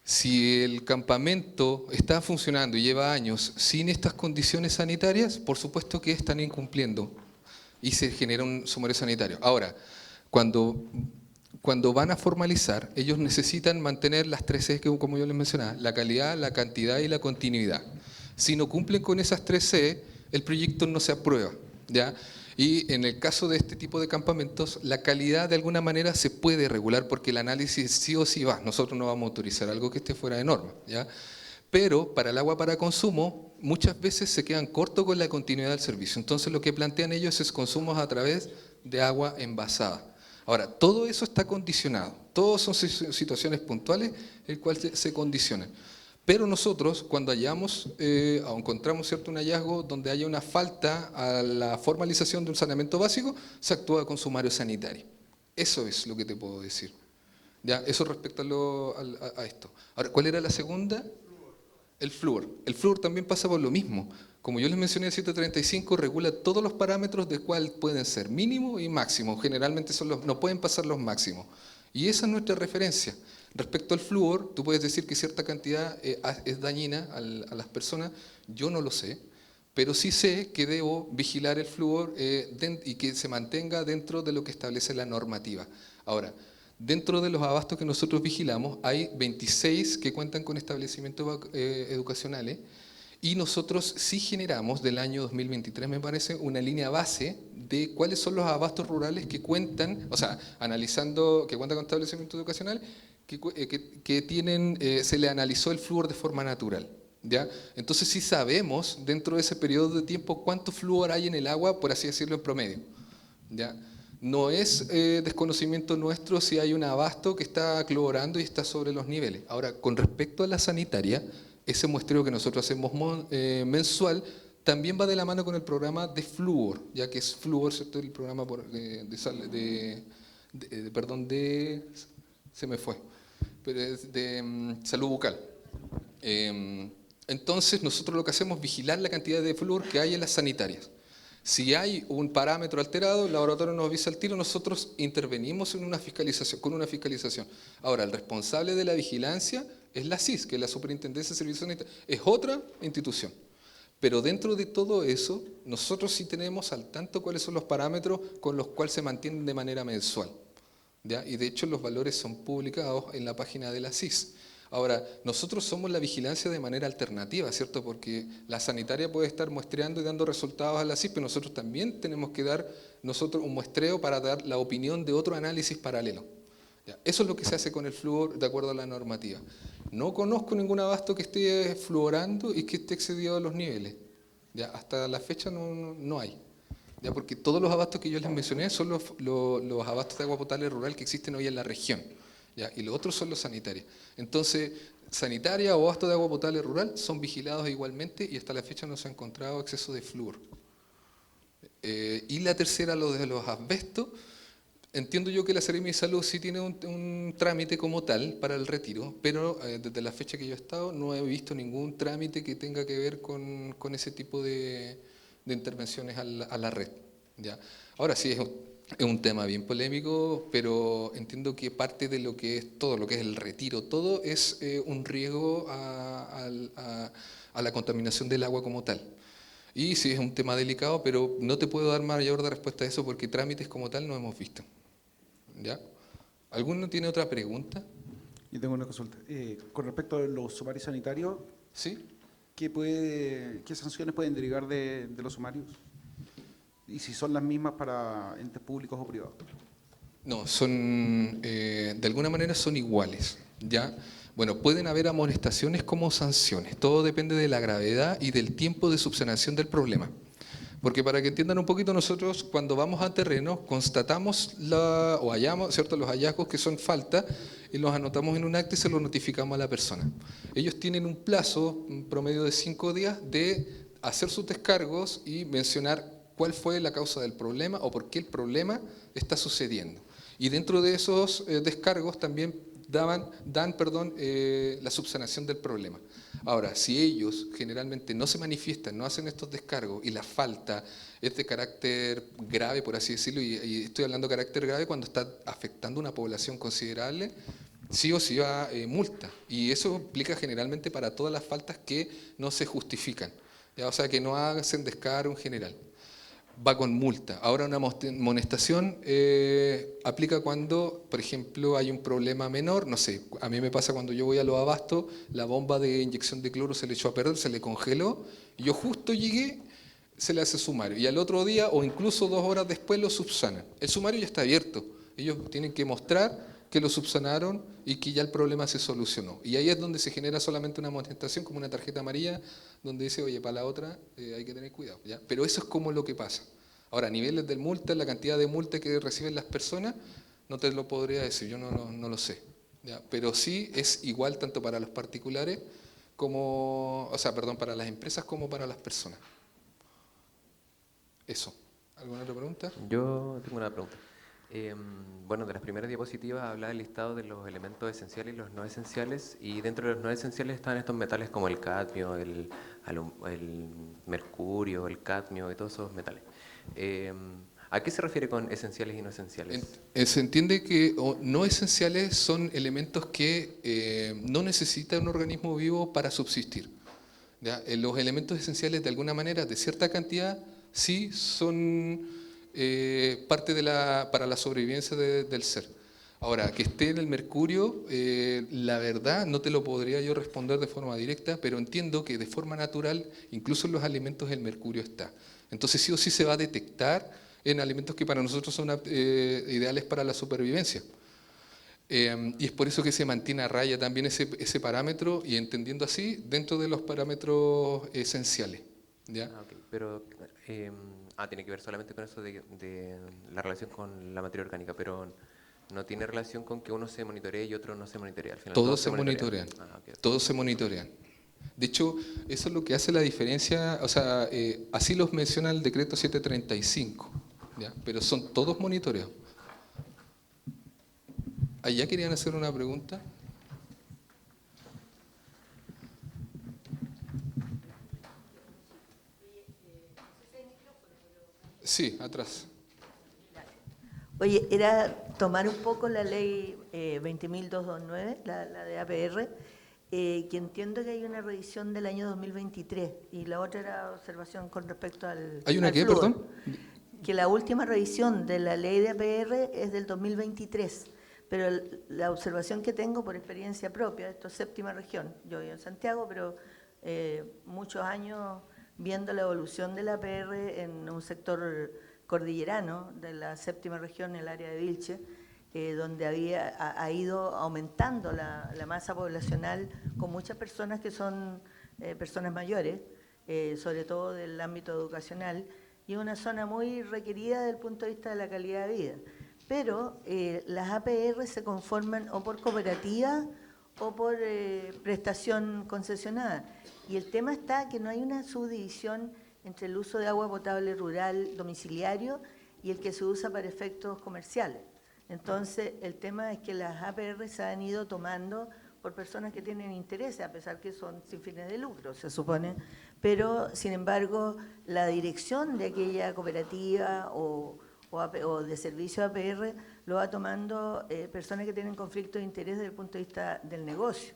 Si el campamento está funcionando y lleva años sin estas condiciones sanitarias, por supuesto que están incumpliendo y se genera un sumario sanitario. Ahora, cuando van a formalizar, ellos necesitan mantener las 3 C que, como yo les mencionaba, la calidad, la cantidad y la continuidad. Si no cumplen con esas 3 C, el proyecto no se aprueba, ¿ya? Y en el caso de este tipo de campamentos, la calidad de alguna manera se puede regular porque el análisis sí o sí va. Nosotros no vamos a autorizar algo que esté fuera de norma, ¿ya? Pero para el agua para consumo, muchas veces se quedan cortos con la continuidad del servicio. Entonces lo que plantean ellos es consumos a través de agua envasada. Ahora, todo eso está condicionado. Todas son situaciones puntuales en las cuales se condicionan. Pero nosotros, cuando encontramos un hallazgo donde haya una falta a la formalización de un saneamiento básico, se actúa con sumario sanitario. Eso es lo que te puedo decir. ¿Ya? Eso respecto a esto. Ahora, ¿cuál era la segunda? El flúor. El flúor también pasa por lo mismo. Como yo les mencioné, el 735 regula todos los parámetros de cuál pueden ser mínimo y máximo. Generalmente no pueden pasar los máximos. Y esa es nuestra referencia. Respecto al flúor, tú puedes decir que cierta cantidad es dañina a las personas. Yo no lo sé, pero sí sé que debo vigilar el flúor y que se mantenga dentro de lo que establece la normativa. Ahora, dentro de los abastos que nosotros vigilamos, hay 26 que cuentan con establecimientos educacionales y nosotros sí generamos del año 2023, me parece, una línea base de cuáles son los abastos rurales que cuentan, o sea, analizando que cuentan con establecimientos educacionales, que tienen, se le analizó el flúor de forma natural. ¿Ya? Entonces sí sabemos dentro de ese periodo de tiempo cuánto flúor hay en el agua, por así decirlo, en promedio. ¿Ya? No es desconocimiento nuestro si hay un abasto que está clorando y está sobre los niveles. Ahora, con respecto a la sanitaria, ese muestreo que nosotros hacemos mensual también va de la mano con el programa de flúor, ya que es flúor, ¿cierto? El programa se me fue, pero es de salud bucal. Entonces nosotros lo que hacemos es vigilar la cantidad de flúor que hay en las sanitarias. Si hay un parámetro alterado, el laboratorio nos avisa al tiro, nosotros intervenimos con una fiscalización. Ahora, el responsable de la vigilancia es la SIS, que es la Superintendencia de Servicios Sanitarios, es otra institución. Pero dentro de todo eso, nosotros sí tenemos al tanto cuáles son los parámetros con los cuales se mantienen de manera mensual, ¿ya? Y de hecho los valores son publicados en la página de la CIS. Ahora, nosotros somos la vigilancia de manera alternativa, ¿cierto? Porque la sanitaria puede estar muestreando y dando resultados a la CIS, pero nosotros también tenemos que dar un muestreo para dar la opinión de otro análisis paralelo. ¿Ya? Eso es lo que se hace con el flúor de acuerdo a la normativa. No conozco ningún abasto que esté fluorando y que esté excedido los niveles. ¿Ya? Hasta la fecha no hay. ¿Ya? Porque todos los abastos que yo les mencioné son los abastos de agua potable rural que existen hoy en la región. ¿Ya? Y los otros son los sanitarios. Entonces, sanitaria o abasto de agua potable rural son vigilados igualmente y hasta la fecha no se ha encontrado exceso de flúor. Y la tercera, lo de los asbestos. Entiendo yo que la Seremi de Salud sí tiene un trámite como tal para el retiro, pero desde la fecha que yo he estado no he visto ningún trámite que tenga que ver con ese tipo de intervenciones a la red. ¿Ya? Ahora sí, es un tema bien polémico, pero entiendo que parte de lo que es todo, lo que es el retiro, todo es un riesgo a la contaminación del agua como tal. Y sí, es un tema delicado, pero no te puedo dar mayor de respuesta a eso porque trámites como tal no hemos visto. ¿Ya? ¿Alguno tiene otra pregunta? Yo tengo una consulta. Con respecto a los sumarios sanitarios, ¿Sí? ¿qué sanciones pueden derivar de los sumarios? Y si son las mismas para entes públicos o privados. No, de alguna manera son iguales, ¿ya? Bueno, pueden haber amonestaciones como sanciones, todo depende de la gravedad y del tiempo de subsanación del problema. Porque para que entiendan un poquito, nosotros cuando vamos a terreno constatamos o hallamos, ¿cierto?, los hallazgos que son falta y los anotamos en un acta y se los notificamos a la persona. Ellos tienen un plazo, un promedio de 5 días, de hacer sus descargos y mencionar cuál fue la causa del problema o por qué el problema está sucediendo. Y dentro de esos descargos también dan la subsanación del problema. Ahora, si ellos generalmente no se manifiestan, no hacen estos descargos y la falta es de carácter grave, por así decirlo, y estoy hablando de carácter grave cuando está afectando una población considerable, sí o sí va multa. Y eso implica generalmente para todas las faltas que no se justifican, ¿ya? O sea, que no hacen descargo en general. Va con multa. Ahora una amonestación aplica cuando, por ejemplo, hay un problema menor, no sé, a mí me pasa cuando yo voy a los abastos, la bomba de inyección de cloro se le echó a perder, se le congeló, y yo justo llegué, se le hace sumario, y al otro día o incluso 2 horas después lo subsanan. El sumario ya está abierto, ellos tienen que mostrar que lo subsanaron y que ya el problema se solucionó. Y ahí es donde se genera solamente una amonestación, como una tarjeta amarilla, donde dice, oye, para la otra hay que tener cuidado, ¿ya? Pero eso es como lo que pasa. Ahora, a niveles de multa, la cantidad de multa que reciben las personas, no te lo podría decir, yo no lo sé, ¿ya? Pero sí es igual tanto para los particulares como, para las empresas como para las personas. Eso. ¿Alguna otra pregunta? Yo tengo una pregunta. Bueno, de las primeras diapositivas hablaba del listado de los elementos esenciales y los no esenciales, y dentro de los no esenciales están estos metales como el cadmio, el mercurio, el cadmio y todos esos metales. ¿A qué se refiere con esenciales y no esenciales? Se entiende que no esenciales son elementos que no necesita un organismo vivo para subsistir, ¿ya? Los elementos esenciales de alguna manera, de cierta cantidad, sí son parte para la sobrevivencia del ser. Ahora, que esté en el mercurio, la verdad no te lo podría yo responder de forma directa, pero entiendo que de forma natural, incluso en los alimentos el mercurio está. Entonces sí o sí se va a detectar en alimentos que para nosotros son ideales para la supervivencia. Y es por eso que se mantiene a raya también ese parámetro y entendiendo así dentro de los parámetros esenciales, ¿ya? Okay, pero tiene que ver solamente con eso de la relación con la materia orgánica, pero no tiene relación con que uno se monitoree y otro no se monitoree. Al final, todos se monitorean. Okay. Todos se monitorean. De hecho, eso es lo que hace la diferencia, así los menciona el decreto 735, ¿ya? Pero son todos monitoreados. ¿Allá querían hacer una pregunta? Sí, atrás. Oye, era tomar un poco la ley 20.229, la de APR, que entiendo que hay una revisión del año 2023 y la otra era observación con respecto al ¿Hay una al qué, flúor. perdón? Que la última revisión de la ley de APR es del 2023, pero la observación que tengo por experiencia propia, esto es séptima región, yo vivo en Santiago, pero muchos años viendo la evolución de la APR en un sector cordillerano de la séptima región, el área de Vilche, donde ha ido aumentando la masa poblacional con muchas personas que son personas mayores, sobre todo del ámbito educacional, y es una zona muy requerida desde el punto de vista de la calidad de vida. Pero las APR se conforman o por cooperativa o por prestación concesionada. Y el tema está que no hay una subdivisión entre el uso de agua potable rural domiciliario y el que se usa para efectos comerciales. Entonces, el tema es que las APR se han ido tomando por personas que tienen intereses, a pesar que son sin fines de lucro, se supone, pero, sin embargo, la dirección de aquella cooperativa o de servicio APR lo va tomando personas que tienen conflicto de interés desde el punto de vista del negocio.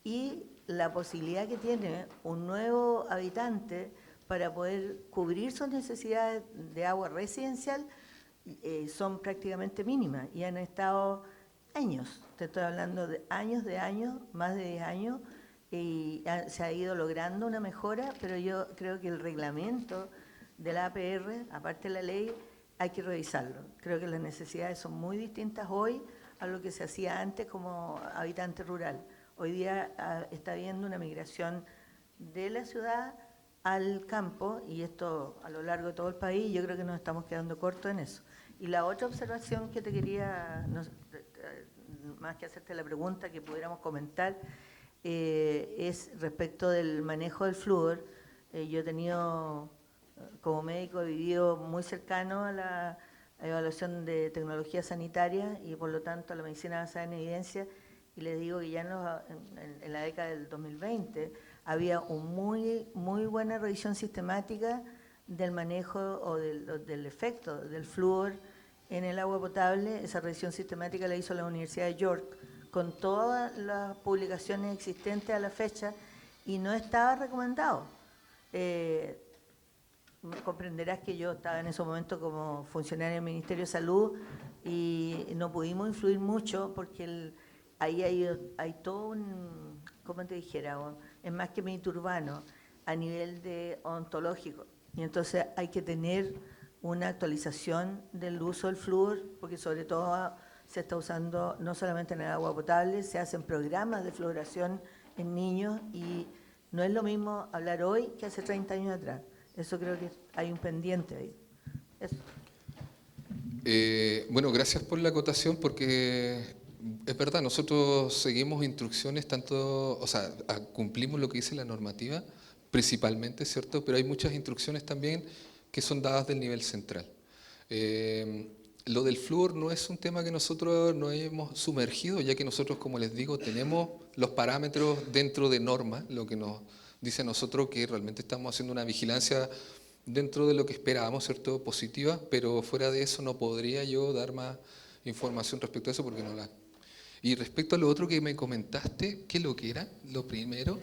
Y la posibilidad que tiene un nuevo habitante para poder cubrir sus necesidades de agua residencial son prácticamente mínimas y han estado años, te estoy hablando de años, más de 10 años, y se ha ido logrando una mejora, pero yo creo que el reglamento de la APR, aparte de la ley, hay que revisarlo. Creo que las necesidades son muy distintas hoy a lo que se hacía antes como habitante rural. Hoy día está habiendo una migración de la ciudad al campo, y esto a lo largo de todo el país, yo creo que nos estamos quedando cortos en eso. Y la otra observación que te quería, más que hacerte la pregunta, que pudiéramos comentar, es respecto del manejo del flúor. Yo he tenido, como médico, he vivido muy cercano a la evaluación de tecnología sanitaria y por lo tanto a la medicina basada en evidencia, y les digo que ya en la década del 2020 había una muy buena revisión sistemática del manejo o del efecto del flúor en el agua potable. Esa revisión sistemática la hizo la Universidad de York con todas las publicaciones existentes a la fecha y no estaba recomendado. Comprenderás que yo estaba en ese momento como funcionaria del Ministerio de Salud y no pudimos influir mucho porque ahí hay todo un, ¿cómo te dijera? Es más que mito urbano a nivel de ontológico. Y entonces hay que tener una actualización del uso del flúor, porque sobre todo se está usando no solamente en el agua potable, se hacen programas de fluoración en niños y no es lo mismo hablar hoy que hace 30 años atrás. Eso creo que hay un pendiente ahí. Eso. Bueno, gracias por la acotación, porque es verdad, nosotros seguimos instrucciones tanto, o sea, cumplimos lo que dice la normativa, principalmente, ¿cierto? Pero hay muchas instrucciones también que son dadas del nivel central. Lo del flúor no es un tema que nosotros nos hemos sumergido, ya que nosotros, como les digo, tenemos los parámetros dentro de normas, lo que nos dice a nosotros que realmente estamos haciendo una vigilancia dentro de lo que esperábamos, ¿cierto? Positiva, pero fuera de eso no podría yo dar más información respecto a eso porque no la... Y respecto a lo otro que me comentaste, ¿qué es lo que era? Lo primero...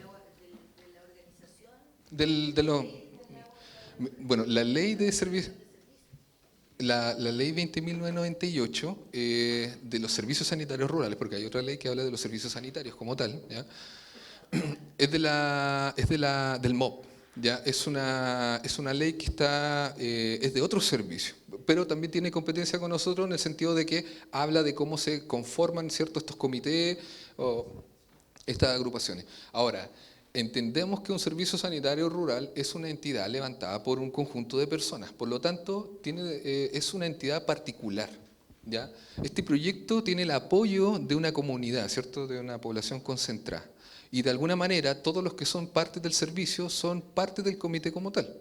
Bueno, la ley de servicios... La ley 20.998 de los servicios sanitarios rurales, porque hay otra ley que habla de los servicios sanitarios como tal, ¿ya? Es del MOP, ¿ya? Es una ley que es de otro servicio, pero también tiene competencia con nosotros en el sentido de que habla de cómo se conforman, ¿cierto?, estos comités o estas agrupaciones. Ahora, entendemos que un servicio sanitario rural es una entidad levantada por un conjunto de personas, por lo tanto es una entidad particular, ¿ya? Este proyecto tiene el apoyo de una comunidad, ¿cierto?, de una población concentrada, y de alguna manera todos los que son parte del servicio son parte del comité como tal,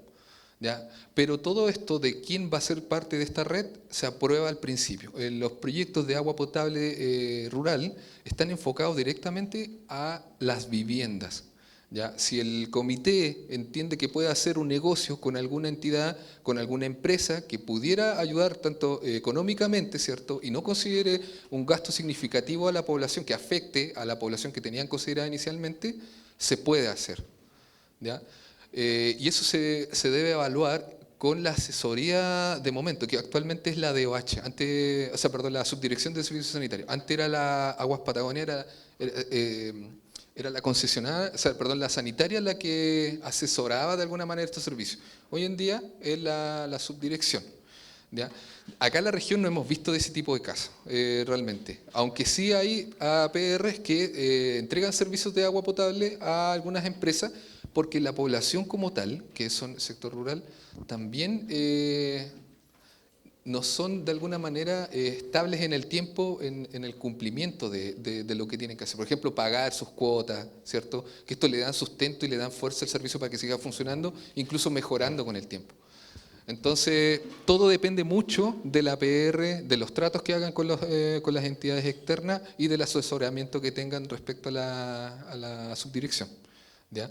¿ya? Pero todo esto de quién va a ser parte de esta red se aprueba al principio. Los proyectos de agua potable rural están enfocados directamente a las viviendas, ¿Ya? Si el comité entiende que puede hacer un negocio con alguna entidad, con alguna empresa que pudiera ayudar tanto económicamente, ¿cierto? Y no considere un gasto significativo a la población, que afecte a la población que tenían considerada inicialmente, se puede hacer. ¿Ya? Y eso se debe evaluar con la asesoría de momento, que actualmente es la DOH, antes, o sea, perdón, la Subdirección de Servicios Sanitarios. Antes era la Aguas Patagonia, era la concesionada, o sea, perdón, la sanitaria la que asesoraba de alguna manera estos servicios. Hoy en día es la subdirección. ¿Ya? Acá en la región no hemos visto de ese tipo de casos, realmente. Aunque sí hay APRs que entregan servicios de agua potable a algunas empresas, porque la población como tal, que son el sector rural, también no son de alguna manera estables en el tiempo, en el cumplimiento de lo que tienen que hacer. Por ejemplo, pagar sus cuotas, ¿cierto? Que esto le dan sustento y le dan fuerza al servicio para que siga funcionando, incluso mejorando con el tiempo. Entonces, todo depende mucho de la APR, de los tratos que hagan con las entidades externas y del asesoramiento que tengan respecto a la subdirección. ¿Ya?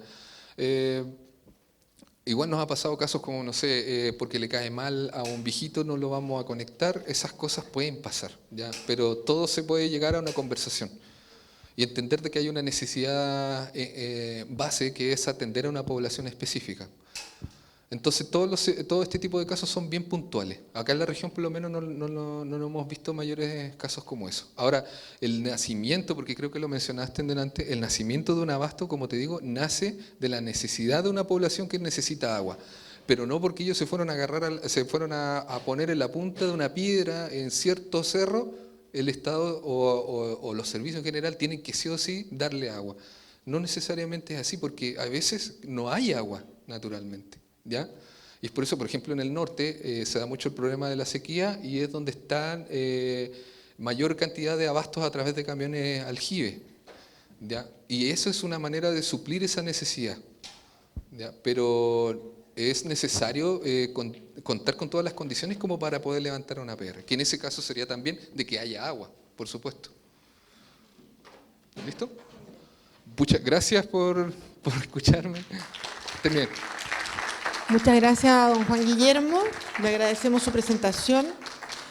Igual nos ha pasado casos como, no sé, porque le cae mal a un viejito, no lo vamos a conectar, esas cosas pueden pasar, ¿ya? Pero todo se puede llegar a una conversación y entender de que hay una necesidad base que es atender a una población específica. Entonces, todo este tipo de casos son bien puntuales. Acá en la región, por lo menos, no hemos visto mayores casos como eso. Ahora, el nacimiento, porque creo que lo mencionaste en delante, el nacimiento de un abasto, como te digo, nace de la necesidad de una población que necesita agua. Pero no porque ellos se fueron a poner en la punta de una piedra en cierto cerro, el Estado o los servicios en general tienen que sí o sí darle agua. No necesariamente es así, porque a veces no hay agua, naturalmente. ¿Ya? Y es por eso, por ejemplo, en el norte se da mucho el problema de la sequía y es donde están mayor cantidad de abastos a través de camiones aljibe. ¿Ya? Y eso es una manera de suplir esa necesidad. ¿Ya? Pero es necesario contar con todas las condiciones como para poder levantar una APR, que en ese caso sería también de que haya agua, por supuesto. ¿Listo? Muchas gracias por escucharme. Estén bien. Muchas gracias a don Juan Guillermo, le agradecemos su presentación.